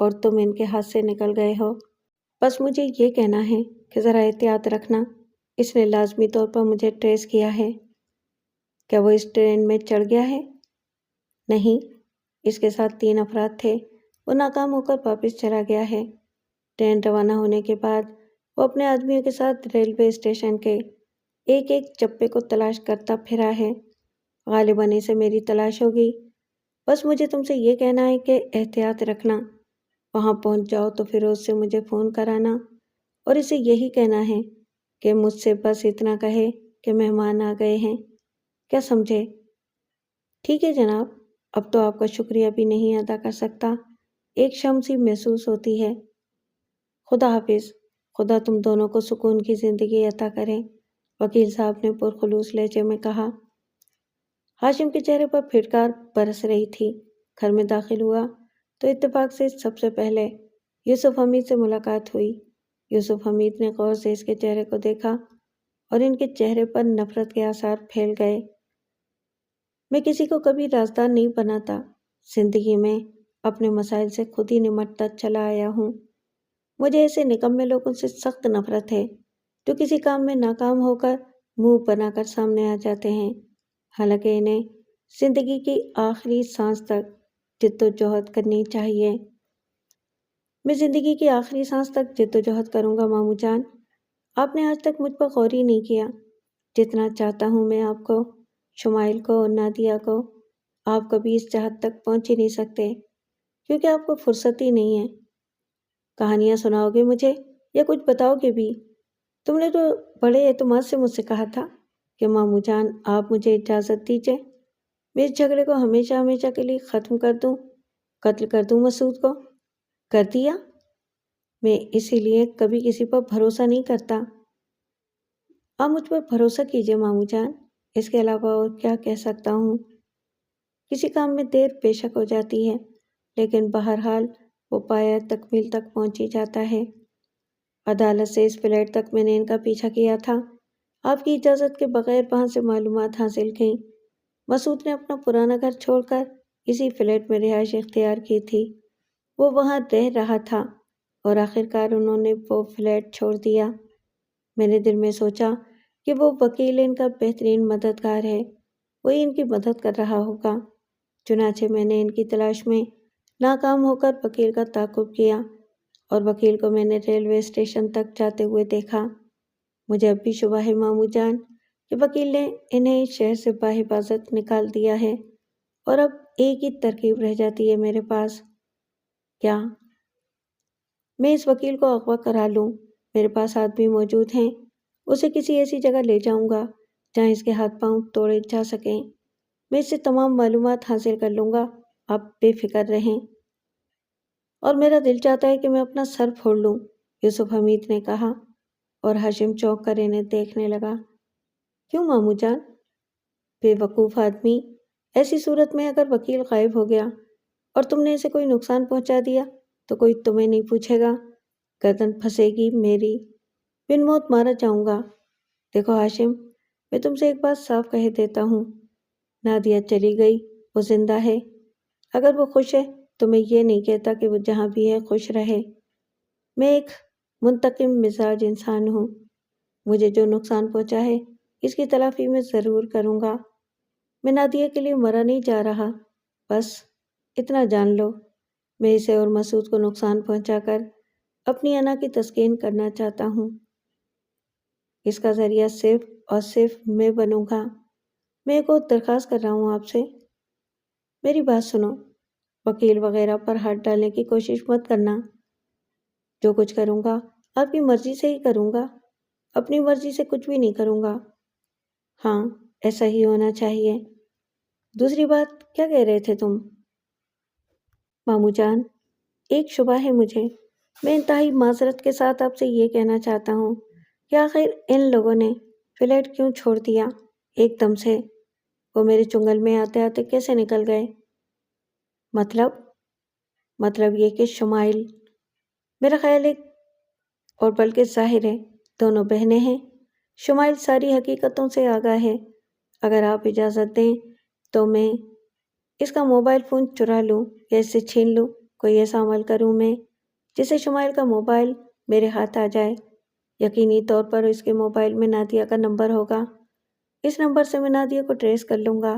اور تم ان کے ہاتھ سے نکل گئے ہو۔ بس مجھے یہ کہنا ہے کہ ذرا احتیاط رکھنا، اس نے لازمی طور پر مجھے ٹریس کیا ہے۔ کیا وہ اس ٹرین میں چڑھ گیا ہے؟ نہیں، اس کے ساتھ 3 افراد تھے، وہ ناکام ہو کر واپس چلا گیا ہے۔ ٹرین روانہ ہونے کے بعد وہ اپنے آدمیوں کے ساتھ ریلوے اسٹیشن کے ایک ایک چپے کو تلاش کرتا پھرا ہے۔ غالباً اسے میری تلاش ہوگی۔ بس مجھے تم سے یہ کہنا ہے کہ احتیاط رکھنا۔ وہاں پہنچ جاؤ تو فیروز سے مجھے فون کرانا اور اسے یہی کہنا ہے کہ مجھ سے بس اتنا کہے کہ مہمان آ گئے ہیں۔ کیا سمجھے؟ ٹھیک ہے جناب، اب تو آپ کا شکریہ بھی نہیں ادا کر سکتا، ایک شرم سی محسوس ہوتی ہے۔ خدا حافظ، خدا تم دونوں کو سکون کی زندگی عطا کرے، وکیل صاحب نے پرخلوص لہجے میں کہا۔ ہاشم کے چہرے پر پھٹکار برس رہی تھی۔ گھر میں داخل ہوا تو اتفاق سے سب سے پہلے یوسف حمید سے ملاقات ہوئی۔ یوسف حمید نے غور سے اس کے چہرے کو دیکھا اور ان کے چہرے پر نفرت کے آثار پھیل گئے۔ میں کسی کو کبھی رازدار نہیں بناتا، زندگی میں اپنے مسائل سے خود ہی نمٹتا چلا آیا ہوں۔ مجھے ایسے نکمے لوگوں سے سخت نفرت ہے جو کسی کام میں ناکام ہو کر منہ بنا کر سامنے آ جاتے ہیں، حالانکہ انہیں زندگی کی آخری سانس تک جد و جہد کرنی چاہیے۔ میں زندگی کی آخری سانس تک جد و جہد کروں گا ماموں جان۔ آپ نے آج تک مجھ پر غور ہی نہیں کیا۔ جتنا چاہتا ہوں میں آپ کو، شمائل کو اور نادیہ کو، آپ کبھی اس چاہت تک پہنچ ہی نہیں سکتے کیونکہ آپ کو فرصت ہی نہیں ہے۔ کہانیاں سناؤ گے مجھے یا کچھ بتاؤ گے بھی؟ تم نے تو بڑے اعتماد سے مجھ سے کہا تھا کہ ماموں جان آپ مجھے اجازت دیجیے، میں اس جھگڑے کو ہمیشہ ہمیشہ کے لیے ختم کر دوں، قتل کر دوں مسعود کو۔ کر دیا؟ میں اسی لیے کبھی کسی پر بھروسہ نہیں کرتا۔ آپ مجھ پر بھروسہ کیجیے ماموں جان، اس کے علاوہ اور کیا کہہ سکتا ہوں؟ کسی کام میں دیر بے شک ہو جاتی ہے لیکن بہرحال وہ پایہ تکمیل تک پہنچ ہی جاتا ہے۔ عدالت سے اس فلیٹ تک میں نے ان کا پیچھا کیا تھا، آپ کی اجازت کے بغیر وہاں سے معلومات حاصل کیں۔ مسعود نے اپنا پرانا گھر چھوڑ کر اسی فلیٹ میں رہائش اختیار کی تھی، وہ وہاں رہ رہا تھا اور آخرکار انہوں نے وہ فلیٹ چھوڑ دیا۔ میں نے دل میں سوچا کہ وہ وکیل ان کا بہترین مددگار ہے، وہی ان کی مدد کر رہا ہوگا۔ چنانچہ میں نے ان کی تلاش میں ناکام ہو کر وکیل کا تعاقب کیا اور وکیل کو میں نے ریلوے اسٹیشن تک جاتے ہوئے دیکھا۔ مجھے اب بھی شبہ ہے ماموں جان کہ وکیل نے انہیں شہر سے بحفاظت نکال دیا ہے اور اب ایک ہی ترکیب رہ جاتی ہے میرے پاس۔ کیا؟ میں اس وکیل کو اغوا کرا لوں، میرے پاس آدمی موجود ہیں، اسے کسی ایسی جگہ لے جاؤں گا جہاں اس کے ہاتھ پاؤں توڑے جا سکیں، میں اس سے تمام معلومات حاصل کر لوں گا، آپ بے فکر رہیں۔ اور میرا دل چاہتا ہے کہ میں اپنا سر پھوڑ لوں، یوسف حمید نے کہا اور ہاشم چونک کر انہیں دیکھنے لگا۔ کیوں ماموں جان؟ بے وقوف آدمی، ایسی صورت میں اگر وکیل غائب ہو گیا اور تم نے اسے کوئی نقصان پہنچا دیا تو کوئی تمہیں نہیں پوچھے گا، گردن پھنسے گی میری، بن موت مارا جاؤں گا۔ دیکھو ہاشم، میں تم سے ایک بات صاف کہہ دیتا ہوں، نادیہ چلی گئی، وہ زندہ ہے، اگر وہ خوش ہے تو میں یہ نہیں کہتا کہ وہ جہاں بھی ہے خوش رہے۔ میں ایک منتقم مزاج انسان ہوں، مجھے جو نقصان پہنچا ہے اس کی تلافی میں ضرور کروں گا۔ میں نادیہ کے لیے مرا نہیں جا رہا، بس اتنا جان لو، میں اسے اور مسعود کو نقصان پہنچا کر اپنی انا کی تسکین کرنا چاہتا ہوں۔ اس کا ذریعہ صرف اور صرف میں بنوں گا۔ میں ایک اور درخواست کر رہا ہوں آپ سے، میری بات سنو، وکیل وغیرہ پر ہاتھ ڈالنے کی کوشش مت کرنا۔ جو کچھ کروں گا آپ کی مرضی سے ہی کروں گا، اپنی مرضی سے کچھ بھی نہیں کروں گا۔ ہاں، ایسا ہی ہونا چاہیے۔ دوسری بات کیا کہہ رہے تھے تم؟ ماموں جان، ایک شبہ ہے مجھے، میں انتہائی معذرت کے ساتھ آپ سے یہ کہنا چاہتا ہوں کہ آخر ان لوگوں نے فلیٹ کیوں چھوڑ دیا ایک دم سے؟ وہ میرے چنگل میں آتے آتے کیسے نکل گئے؟ مطلب یہ کہ شمائل، میرا خیال ہے اور بلکہ ظاہر ہے دونوں بہنیں ہیں۔ شمائل ساری حقیقتوں سے آگاہ ہے، اگر آپ اجازت دیں تو میں اس کا موبائل فون چرا لوں یا اس سے چھین لوں، کوئی ایسا عمل کروں میں جس سے شمائل کا موبائل میرے ہاتھ آ جائے۔ یقینی طور پر اس کے موبائل میں نادیہ کا نمبر ہوگا، اس نمبر سے میں نادیہ کو ٹریس کر لوں گا،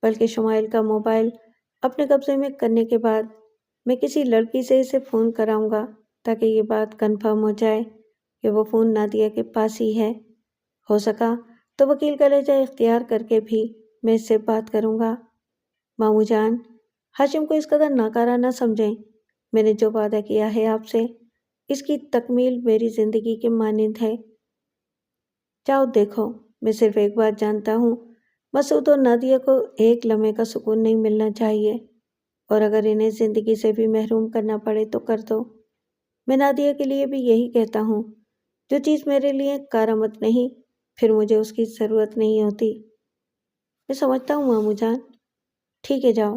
بلکہ شمائل کا موبائل اپنے قبضے میں کرنے کے بعد میں کسی لڑکی سے اسے فون کراؤں گا تاکہ یہ بات کنفرم ہو جائے کہ وہ فون نادیہ کے پاس ہی ہے۔ ہو سکا تو وکیل کا لہجہ اختیار کر کے بھی میں اس سے بات کروں گا۔ ماموں جان، ہاشم کو اس قدر ناکارہ نہ سمجھیں، میں نے جو وعدہ کیا ہے آپ سے اس کی تکمیل میری زندگی کے مانند ہے۔ جاؤ دیکھو، میں صرف ایک بات جانتا ہوں، مسعود اور نادیہ کو ایک لمحے کا سکون نہیں ملنا چاہیے، اور اگر انہیں زندگی سے بھی محروم کرنا پڑے تو کر دو۔ میں نادیہ کے لیے بھی یہی کہتا ہوں، جو چیز میرے لیے کارآمد نہیں پھر مجھے اس کی ضرورت نہیں ہوتی۔ میں سمجھتا ہوں ماموں جان۔ ٹھیک ہے جاؤ،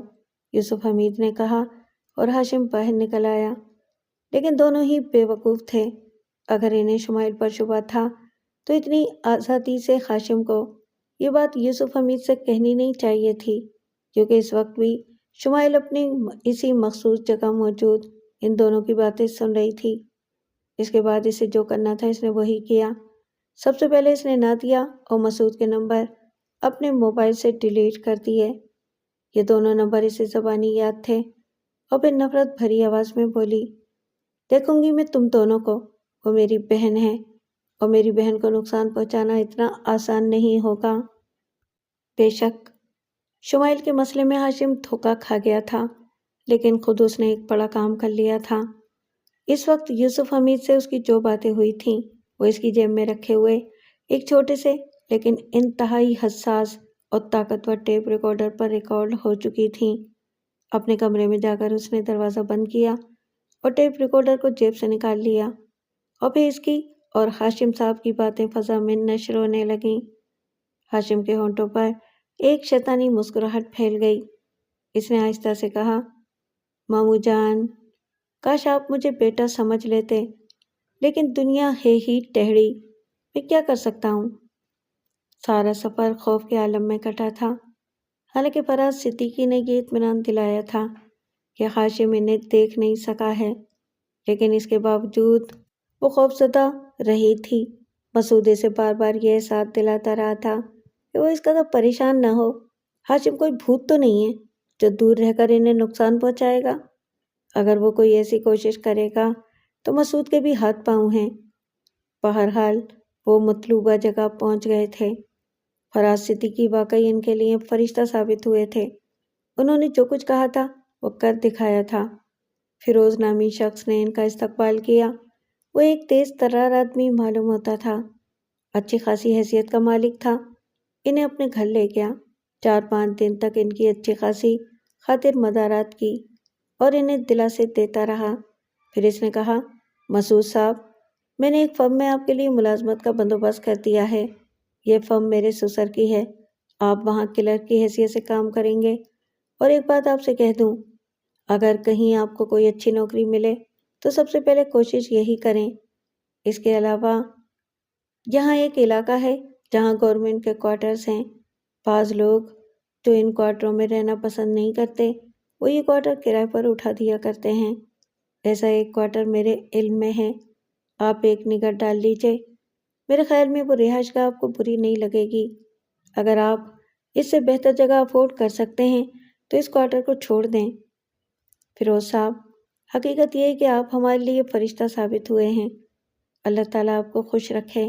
یوسف حمید نے کہا اور ہاشم باہر نکل آیا، لیکن دونوں ہی بے وقوف تھے۔ اگر انہیں شمائل پر شبہ تھا تو اتنی آزادی سے ہاشم کو یہ بات یوسف حمید سے کہنی نہیں چاہیے تھی، کیونکہ اس وقت بھی شمائل اپنی اسی مخصوص جگہ موجود ان دونوں کی باتیں سن رہی تھی۔ اس کے بعد اسے جو کرنا تھا اس نے وہی کیا۔ سب سے پہلے اس نے نادیہ اور مسعود کے نمبر اپنے موبائل سے ڈیلیٹ کر دیے۔ یہ دونوں نمبر اسے زبانی یاد تھے، اور پھر نفرت بھری آواز میں بولی، دیکھوں گی میں تم دونوں کو، وہ میری بہن ہے اور میری بہن کو نقصان پہنچانا اتنا آسان نہیں ہوگا۔ بے شک شمائل کے مسئلے میں ہاشم دھوکہ کھا گیا تھا، لیکن خود اس نے ایک بڑا کام کر لیا تھا۔ اس وقت یوسف حمید سے اس کی جو باتیں ہوئی تھیں وہ اس کی جیب میں رکھے ہوئے ایک چھوٹے سے لیکن انتہائی حساس اور طاقتور ٹیپ ریکارڈر پر ریکارڈ ہو چکی تھیں۔ اپنے کمرے میں جا کر اس نے دروازہ بند کیا اور ٹیپ ریکارڈر کو جیب سے نکال لیا، اور پھر اس کی اور ہاشم صاحب کی باتیں فضا میں نشر ہونے لگیں۔ ہاشم کے ہونٹوں پر ایک شیطانی مسکراہٹ پھیل گئی۔ اس نے آہستہ سے کہا، مامو جان، کاش آپ مجھے بیٹا سمجھ لیتے، لیکن دنیا ہے ہی ٹہڑی، میں کیا کر سکتا ہوں۔ سارا سفر خوف کے عالم میں کٹا تھا، حالانکہ فراز صدیقی نے یہ اطمینان دلایا تھا کہ ہاشم انہیں دیکھ نہیں سکا ہے، لیکن اس کے باوجود وہ خوفزدہ رہی تھی۔ مسعود اسے بار بار یہ احساس دلاتا رہا تھا کہ وہ اس قدر پریشان نہ ہو۔ ہاشم کوئی بھوت تو نہیں ہے جو دور رہ کر انہیں نقصان پہنچائے گا۔ اگر وہ کوئی ایسی کوشش کرے گا تو مسعود کے بھی ہاتھ پاؤں ہیں۔ بہرحال وہ مطلوبہ جگہ پہنچ گئے تھے۔ فراز صدیقی واقعی ان کے لیے فرشتہ ثابت ہوئے تھے۔ انہوں نے جو کچھ کہا تھا وہ کر دکھایا تھا۔ فیروز نامی شخص نے ان کا استقبال کیا۔ وہ ایک تیز ترار آدمی معلوم ہوتا تھا، اچھی خاصی حیثیت کا مالک تھا۔ انہیں اپنے گھر لے گیا، 4-5 دن تک ان کی اچھی خاصی خاطر مدارات کی اور انہیں دلاسے دیتا رہا۔ پھر اس نے کہا، مسعود صاحب، میں نے ایک فرم میں آپ کے لیے ملازمت کا بندوبست کر دیا ہے۔ یہ فرم میرے سسر کی ہے، آپ وہاں کلرک کی حیثیت سے کام کریں گے۔ اور ایک بات آپ سے کہہ دوں، اگر کہیں آپ کو کوئی اچھی نوکری ملے تو سب سے پہلے کوشش یہی کریں۔ اس کے علاوہ یہاں ایک علاقہ ہے جہاں گورنمنٹ کے کوارٹرز ہیں۔ بعض لوگ جو ان کوارٹروں میں رہنا پسند نہیں کرتے وہ یہ کوارٹر کرائے پر اٹھا دیا کرتے ہیں۔ ایسا ایک کوارٹر میرے علم میں ہے، آپ ایک نگاہ ڈال لیجئے۔ میرے خیال میں وہ رہائش گاہ آپ کو بری نہیں لگے گی۔ اگر آپ اس سے بہتر جگہ افورڈ کر سکتے ہیں تو اس کوارٹر کو چھوڑ دیں۔ فیروز صاحب، حقیقت یہ ہے کہ آپ ہمارے لیے فرشتہ ثابت ہوئے ہیں۔ اللہ تعالیٰ آپ کو خوش رکھے۔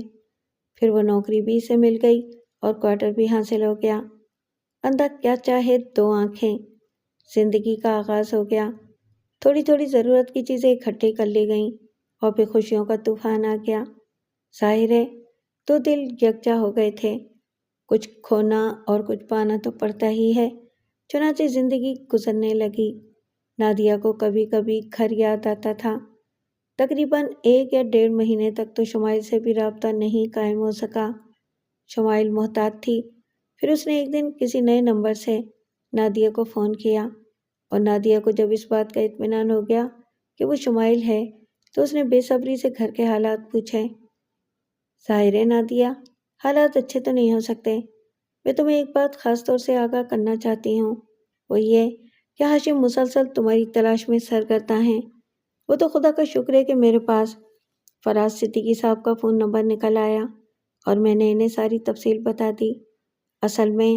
پھر وہ نوکری بھی اسے مل گئی اور کوارٹر بھی حاصل ہو گیا۔ اندھا کیا چاہے 2 آنکھیں۔ زندگی کا آغاز ہو گیا۔ تھوڑی تھوڑی ضرورت کی چیزیں اکٹھی کر لی گئیں اور پھر خوشیوں کا طوفان آ گیا۔ ظاہر ہے 2 دل یکجا ہو گئے تھے۔ کچھ کھونا اور کچھ پانا تو پڑتا ہی ہے، چنانچہ زندگی گزرنے لگی۔ نادیہ کو کبھی کبھی گھر یاد آتا تھا۔ تقریباً 1 یا 1.5 مہینے تک تو شمائل سے بھی رابطہ نہیں قائم ہو سکا۔ شمائل محتاط تھی۔ پھر اس نے ایک دن کسی نئے نمبر سے نادیہ کو فون کیا، اور نادیہ کو جب اس بات کا اطمینان ہو گیا کہ وہ شمائل ہے تو اس نے بے صبری سے گھر کے حالات پوچھے۔ ظاہر ہے نادیہ، حالات اچھے تو نہیں ہو سکتے۔ میں تمہیں ایک بات خاص طور سے آگاہ کرنا چاہتی ہوں، وہ یہ کہ ہاشم مسلسل تمہاری تلاش میں سرگرداں ہیں۔ وہ تو خدا کا شکر ہے کہ میرے پاس فراز صدیقی صاحب کا فون نمبر نکل آیا اور میں نے انہیں ساری تفصیل بتا دی۔ اصل میں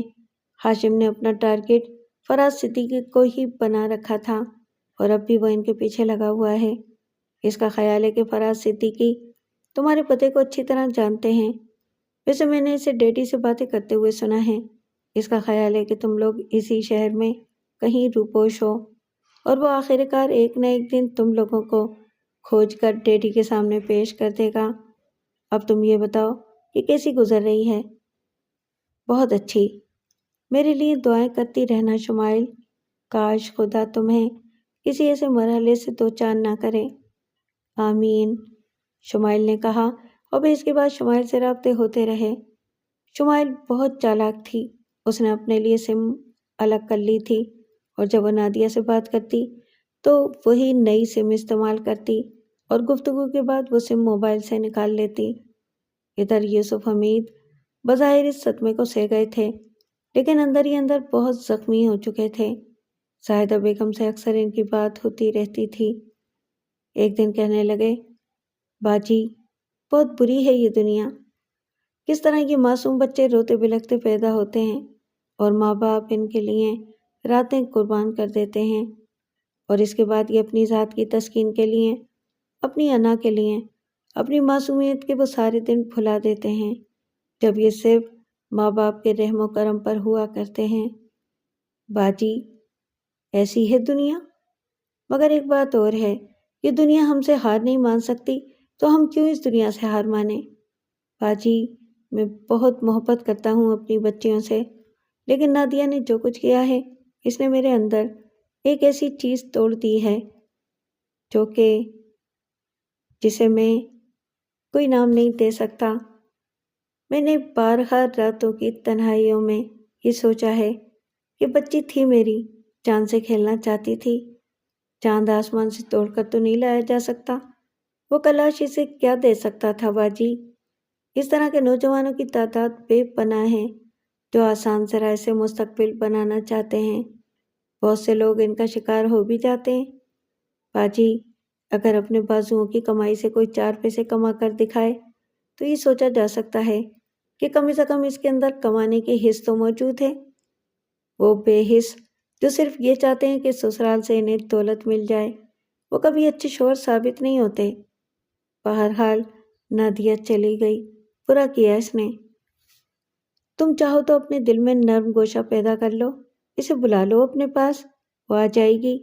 ہاشم نے اپنا ٹارگٹ فراز صدیقی کو ہی بنا رکھا تھا اور اب بھی وہ ان کے پیچھے لگا ہوا ہے۔ اس کا خیال ہے کہ فراز صدیقی تمہارے پتے کو اچھی طرح جانتے ہیں۔ ویسے میں نے اسے ڈیڈی سے باتیں کرتے ہوئے سنا ہے۔ اس کا خیال ہے کہ تم لوگ اسی شہر میں کہیں روپوش ہو اور وہ آخر کار ایک نہ ایک دن تم لوگوں کو کھوج کر ڈیڈی کے سامنے پیش کر دے گا۔ اب تم یہ بتاؤ کہ کیسی گزر رہی ہے؟ بہت اچھی۔ میرے لیے دعائیں کرتی رہنا شمائل۔ کاش خدا تمہیں کسی ایسے مرحلے سے دوچار نہ کرے۔ آمین، شمائل نے کہا، اور پھر اس کے بعد شمائل سے رابطے ہوتے رہے۔ شمائل بہت چالاک تھی۔ اس نے اپنے لیے سم الگ کر لی تھی، اور جب وہ نادیہ سے بات کرتی تو وہی نئی سم استعمال کرتی اور گفتگو کے بعد وہ سم موبائل سے نکال لیتی۔ ادھر یوسف حمید بظاہر اس صدمے کو سہ گئے تھے، لیکن اندر ہی اندر بہت زخمی ہو چکے تھے۔ زاہدہ بیگم سے اکثر ان کی بات ہوتی رہتی تھی۔ ایک دن کہنے لگے، باجی بہت بری ہے یہ دنیا، کس طرح یہ معصوم بچے روتے بلکتے پیدا ہوتے ہیں اور ماں باپ ان کے لیے راتیں قربان کر دیتے ہیں، اور اس کے بعد یہ اپنی ذات کی تسکین کے لیے، اپنی انا کے لیے، اپنی معصومیت کے وہ سارے دن بھلا دیتے ہیں جب یہ صرف ماں باپ کے رحم و کرم پر ہوا کرتے ہیں۔ باجی ایسی ہے دنیا، مگر ایک بات اور ہے، یہ دنیا ہم سے ہار نہیں مان سکتی تو ہم کیوں اس دنیا سے ہار مانیں؟ باجی میں بہت محبت کرتا ہوں اپنی بچیوں سے، لیکن نادیہ نے جو کچھ کیا ہے، اس نے میرے اندر ایک ایسی چیز توڑ دی ہے جو کہ جسے میں کوئی نام نہیں دے سکتا۔ میں نے بارہا راتوں کی تنہائیوں میں یہ سوچا ہے کہ بچی تھی میری، چاند سے کھیلنا چاہتی تھی، چاند آسمان سے توڑ کر تو نہیں لایا جا سکتا، وہ کلاش اسے کیا دے سکتا تھا باجی؟ اس طرح کے نوجوانوں کی تعداد بے پناہ ہے جو آسان ذرائع سے مستقبل بنانا چاہتے ہیں۔ بہت سے لوگ ان کا شکار ہو بھی جاتے ہیں۔ باجی اگر اپنے بازوؤں کی کمائی سے کوئی 4 پیسے کما کر دکھائے تو یہ سوچا جا سکتا ہے کہ کم سے کم اس کے اندر کمانے کی حس تو موجود ہے۔ وہ بے حس جو صرف یہ چاہتے ہیں کہ سسرال سے انہیں دولت مل جائے، وہ کبھی اچھے شوہر ثابت نہیں ہوتے۔ بہرحال نادیہ چلی گئی، برا کیا اس نے۔ تم چاہو تو اپنے دل میں نرم گوشہ پیدا کر لو، اسے بلا لو اپنے پاس، وہ آ جائے گی۔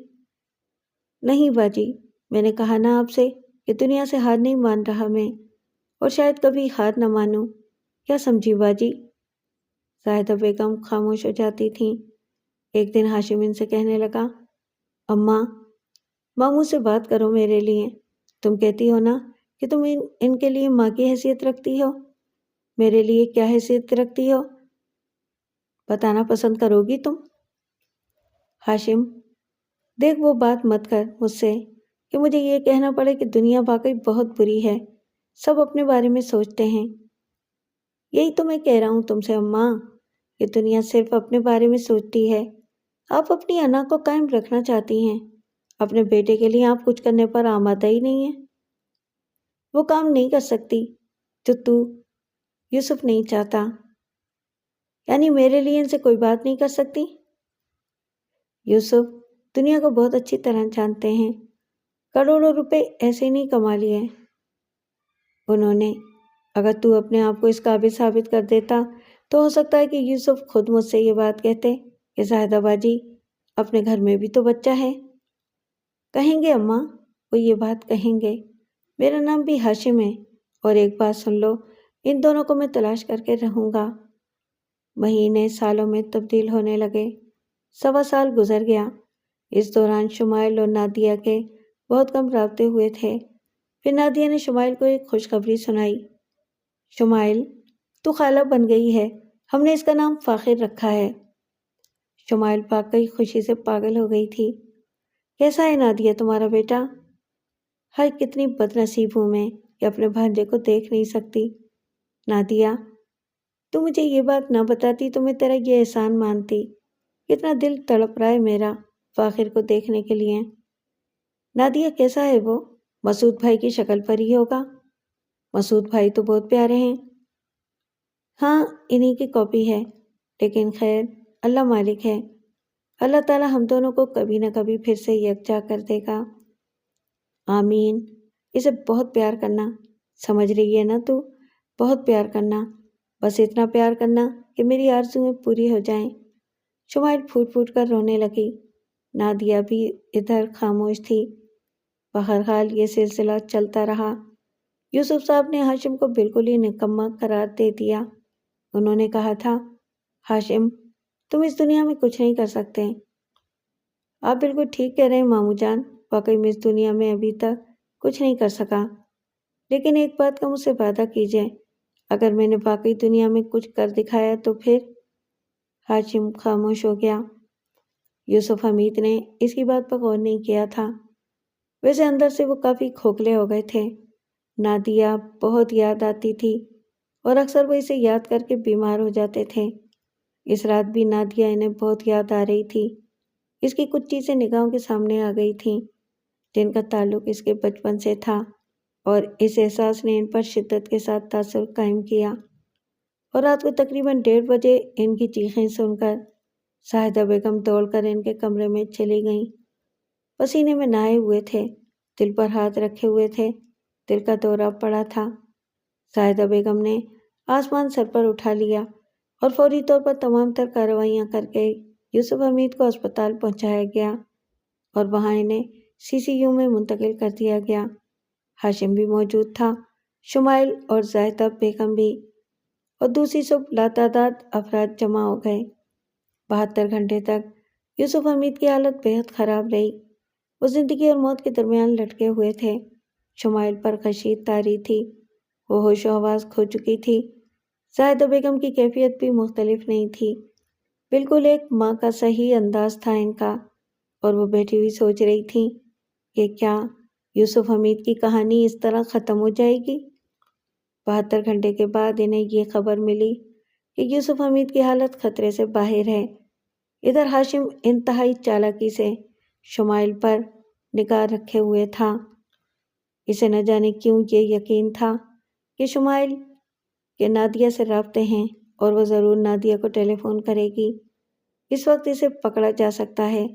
نہیں باجی، میں نے کہا نا آپ سے کہ دنیا سے ہار نہیں مان رہا میں، اور شاید کبھی ہار نہ مانوں، کیا سمجھی باجی؟ زاہدہ بیگم خاموش ہو جاتی تھیں۔ ایک دن ہاشم ان سے کہنے لگا، اماں ماموں سے بات کرو میرے لیے، تم کہتی ہو نا کہ تم ان کے لیے ماں کی حیثیت رکھتی ہو، میرے لیے کیا حیثیت رکھتی ہو بتانا پسند کرو گی تم؟ ہاشم دیکھ وہ بات مت کر مجھ سے کہ مجھے یہ کہنا پڑے کہ دنیا واقعی بہت بری ہے، سب اپنے بارے میں سوچتے ہیں۔ یہی تو میں کہہ رہا ہوں تم سے اماں، کہ دنیا صرف اپنے بارے میں سوچتی ہے۔ آپ اپنی انا کو قائم رکھنا چاہتی ہیں، اپنے بیٹے کے لیے آپ کچھ کرنے پر آمادہ ہی نہیں ہیں۔ وہ کام نہیں کر سکتی جو تو یوسف نہیں چاہتا، یعنی میرے لیے ان سے کوئی بات نہیں کر سکتی؟ یوسف دنیا کو بہت اچھی طرح جانتے ہیں، کروڑوں روپے ایسے ہی نہیں کما لیے انہوں نے۔ اگر تو اپنے آپ کو اس قابل ثابت کر دیتا تو ہو سکتا ہے کہ یوسف خود مجھ سے یہ بات کہتے کہ زاہدہ باجی اپنے گھر میں بھی تو بچہ ہے۔ کہیں گے اماں، وہ یہ بات کہیں گے، میرا نام بھی ہاشم ہے، اور ایک بات سن لو، ان دونوں کو میں تلاش کر کے رہوں گا۔ مہینے سالوں میں تبدیل ہونے لگے، 1.25 سال گزر گیا۔ اس دوران شمائل اور نادیہ کے بہت کم رابطے ہوئے تھے۔ پھر نادیہ نے شمائل کو ایک خوشخبری سنائی، شمائل تو خالہ بن گئی ہے، ہم نے اس کا نام فاخر رکھا ہے۔ شمائل واقعی خوشی سے پاگل ہو گئی تھی۔ کیسا ہے نادیہ تمہارا بیٹا؟ ہائے کتنی بد نصیب ہوں میں کہ اپنے بھانجے کو دیکھ نہیں سکتی۔ نادیہ تو مجھے یہ بات نہ بتاتی تو میں تیرا یہ احسان مانتی، کتنا دل تڑپ رہا ہے میرا فاخر کو دیکھنے کے لیے۔ نادیہ کیسا ہے وہ؟ مسعود بھائی کی شکل پر ہی ہوگا، مسعود بھائی تو بہت پیارے ہیں۔ ہاں انہی کی کاپی ہے، لیکن خیر اللہ مالک ہے، اللہ تعالیٰ ہم دونوں کو کبھی نہ کبھی پھر سے یکجا کر دے گا، آمین۔ اسے بہت پیار کرنا، سمجھ رہی ہے نا تو؟ بہت پیار کرنا، بس اتنا پیار کرنا کہ میری آرزویں پوری ہو جائیں۔ شمائل پھوٹ پھوٹ کر رونے لگی۔ نادیہ بھی ادھر خاموش تھی۔ بہرحال یہ سلسلہ چلتا رہا۔ یوسف صاحب نے ہاشم کو بالکل ہی نکما قرار دے دیا۔ انہوں نے کہا تھا، ہاشم تم اس دنیا میں کچھ نہیں کر سکتے۔ آپ بالکل ٹھیک کہہ رہے ہیں ماموں جان، واقعی میں اس دنیا میں ابھی تک کچھ نہیں کر سکا، لیکن ایک بات کا مجھ سے وعدہ کیجیے، اگر میں نے واقعی دنیا میں کچھ کر دکھایا تو پھر؟ ہاشم خاموش ہو گیا۔ یوسف حمید نے اس کی بات پر غور نہیں کیا تھا۔ ویسے اندر سے وہ کافی کھوکھلے ہو گئے تھے۔ نادیہ بہت یاد آتی تھی اور اکثر وہ اسے یاد کر کے بیمار ہو جاتے تھے۔ اس رات بھی نادیہ انہیں بہت یاد آ رہی تھی۔ اس کی کچھ چیزیں نگاہوں کے سامنے آ گئی تھیں جن کا تعلق اس کے بچپن سے تھا، اور اس احساس نے ان پر شدت کے ساتھ تاثر قائم کیا۔ اور رات کو تقریباً 1:30 بجے ان کی چیخیں سن کر زاہدہ بیگم دوڑ کر ان کے کمرے میں چلی گئیں۔ پسینے میں نہائے ہوئے تھے، دل پر ہاتھ رکھے ہوئے تھے، دل کا دورہ پڑا تھا۔ زاہدہ بیگم نے آسمان سر پر اٹھا لیا اور فوری طور پر تمام تر کارروائیاں کر کے یوسف حمید کو اسپتال پہنچایا گیا اور وہاں انہیں CCU میں منتقل کر دیا گیا۔ ہاشم بھی موجود تھا، شمائل اور زاہدہ بیگم بھی، اور دوسری صبح لاتعداد افراد جمع ہو گئے۔ 72 گھنٹے تک یوسف حمید کی حالت بہت خراب رہی۔ وہ زندگی اور موت کے درمیان لٹکے ہوئے تھے۔ شمائل پر خشید طاری تھی، وہ ہوش و حواس کھو چکی تھی۔ زاہدہ بیگم کی کیفیت بھی مختلف نہیں تھی، بالکل ایک ماں کا صحیح انداز تھا ان کا، اور وہ بیٹھی ہوئی سوچ رہی تھیں کہ کیا یوسف حمید کی کہانی اس طرح ختم ہو جائے گی؟ 72 گھنٹے کے بعد انہیں یہ خبر ملی کہ یوسف حمید کی حالت خطرے سے باہر ہے۔ ادھر ہاشم انتہائی چالاکی سے شمائل پر نگاہ رکھے ہوئے تھا۔ اسے نہ جانے کیوں یہ یقین تھا کہ شمائل کے نادیہ سے رابطے ہیں اور وہ ضرور نادیہ کو ٹیلی فون کرے گی۔ اس وقت اسے پکڑا جا سکتا ہے،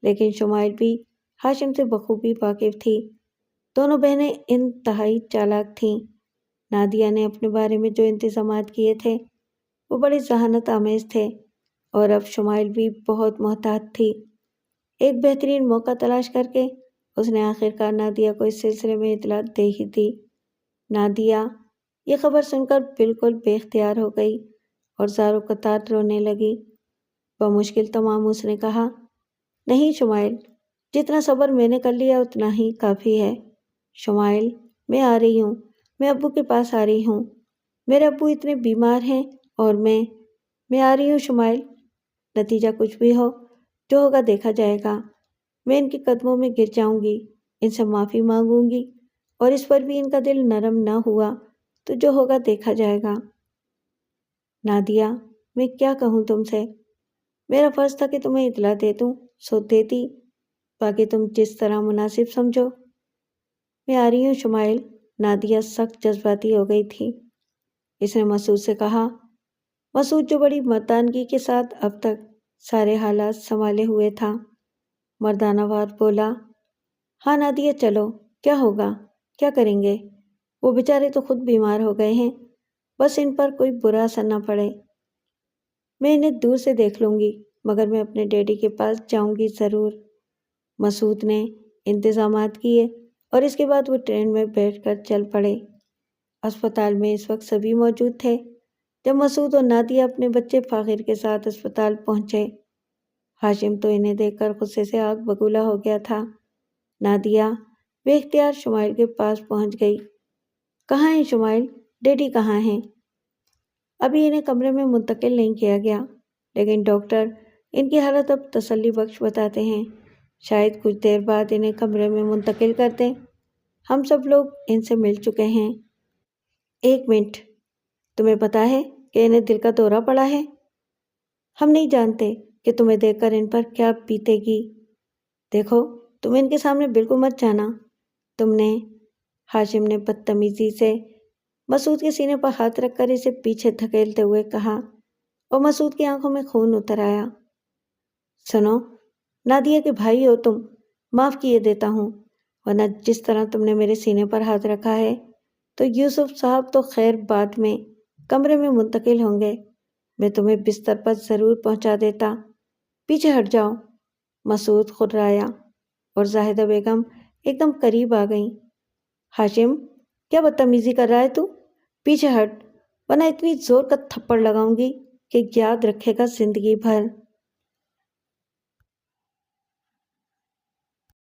لیکن شمائل بھی ہاشم سے بخوبی واقف تھی۔ دونوں بہنیں انتہائی چالاک تھیں۔ نادیہ نے اپنے بارے میں جو انتظامات کیے تھے وہ بڑے ذہانت آمیز تھے، اور اب شمائل بھی بہت محتاط تھی۔ ایک بہترین موقع تلاش کر کے اس نے آخرکار نادیہ کو اس سلسلے میں اطلاع دے ہی دی۔ نادیہ یہ خبر سن کر بالکل بے اختیار ہو گئی اور زار و قطار رونے لگی۔ بمشکل تمام اس نے کہا، نہیں شمائل، جتنا صبر میں نے کر لیا اتنا ہی کافی ہے۔ شمائل، میں آ رہی ہوں، میں ابو کے پاس آ رہی ہوں، میرے ابو اتنے بیمار ہیں، اور میں آ رہی ہوں شمائل۔ نتیجہ کچھ بھی ہو، جو ہوگا دیکھا جائے گا۔ میں ان کے قدموں میں گر جاؤں گی، ان سے معافی مانگوں گی، اور اس پر بھی ان کا دل نرم نہ ہوا تو جو ہوگا دیکھا جائے گا۔ نادیہ، میں کیا کہوں تم سے؟ میرا فرض تھا کہ تمہیں اطلاع دے دوں، سو دیتی، باقی تم جس طرح مناسب سمجھو۔ میں آ رہی ہوں شمائل۔ نادیہ سخت جذباتی ہو گئی تھی۔ اس نے مسعود سے کہا۔ مسعود جو بڑی مردانگی کے ساتھ اب تک سارے حالات سنبھالے ہوئے تھا، مردانہ وار بولا، ہاں نادیہ چلو، کیا ہوگا، کیا کریں گے؟ وہ بیچارے تو خود بیمار ہو گئے ہیں، بس ان پر کوئی برا اثر نہ پڑے۔ میں انہیں دور سے دیکھ لوں گی، مگر میں اپنے ڈیڈی کے پاس جاؤں گی ضرور۔ مسعود نے انتظامات کیے اور اس کے بعد وہ ٹرین میں بیٹھ کر چل پڑے۔ اسپتال میں اس وقت سبھی موجود تھے جب مسعود اور نادیہ اپنے بچے فاخر کے ساتھ اسپتال پہنچے۔ ہاشم تو انہیں دیکھ کر غصے سے آگ بگولا ہو گیا تھا۔ نادیہ بے اختیار شمائل کے پاس پہنچ گئی۔ کہاں ہیں شمائل؟ ڈیڈی کہاں ہیں؟ ابھی انہیں کمرے میں منتقل نہیں کیا گیا، لیکن ڈاکٹر ان کی حالت اب تسلی بخش بتاتے ہیں، شاید کچھ دیر بعد انہیں کمرے میں منتقل کر دیں۔ ہم سب لوگ ان سے مل چکے ہیں۔ ایک منٹ، تمہیں پتا ہے کہ انہیں دل کا دورہ پڑا ہے؟ ہم نہیں جانتے کہ تمہیں دیکھ کر ان پر کیا بیتے گی۔ دیکھو، تم ان کے سامنے بالکل مت جانا۔ تم نے، ہاشم نے بدتمیزی سے مسعود کے سینے پر ہاتھ رکھ کر اسے پیچھے دھکیلتے ہوئے کہا، اور مسعود کی آنکھوں میں خون اتر آیا۔ سنو، نادیہ کے بھائی ہو تم، معاف کیے دیتا ہوں، ورنہ جس طرح تم نے میرے سینے پر ہاتھ رکھا ہے تو یوسف صاحب تو خیر بعد میں کمرے میں منتقل ہوں گے، میں تمہیں بستر پر ضرور پہنچا دیتا۔ پیچھے ہٹ جاؤ۔ مسعود خررایا اور زاہدہ بیگم ایک دم قریب آ گئیں۔ ہاشم، کیا بدتمیزی کر رہا ہے تو؟ پیچھے ہٹ، ورنہ اتنی زور کا تھپڑ لگاؤں گی کہ یاد رکھے گا زندگی بھر۔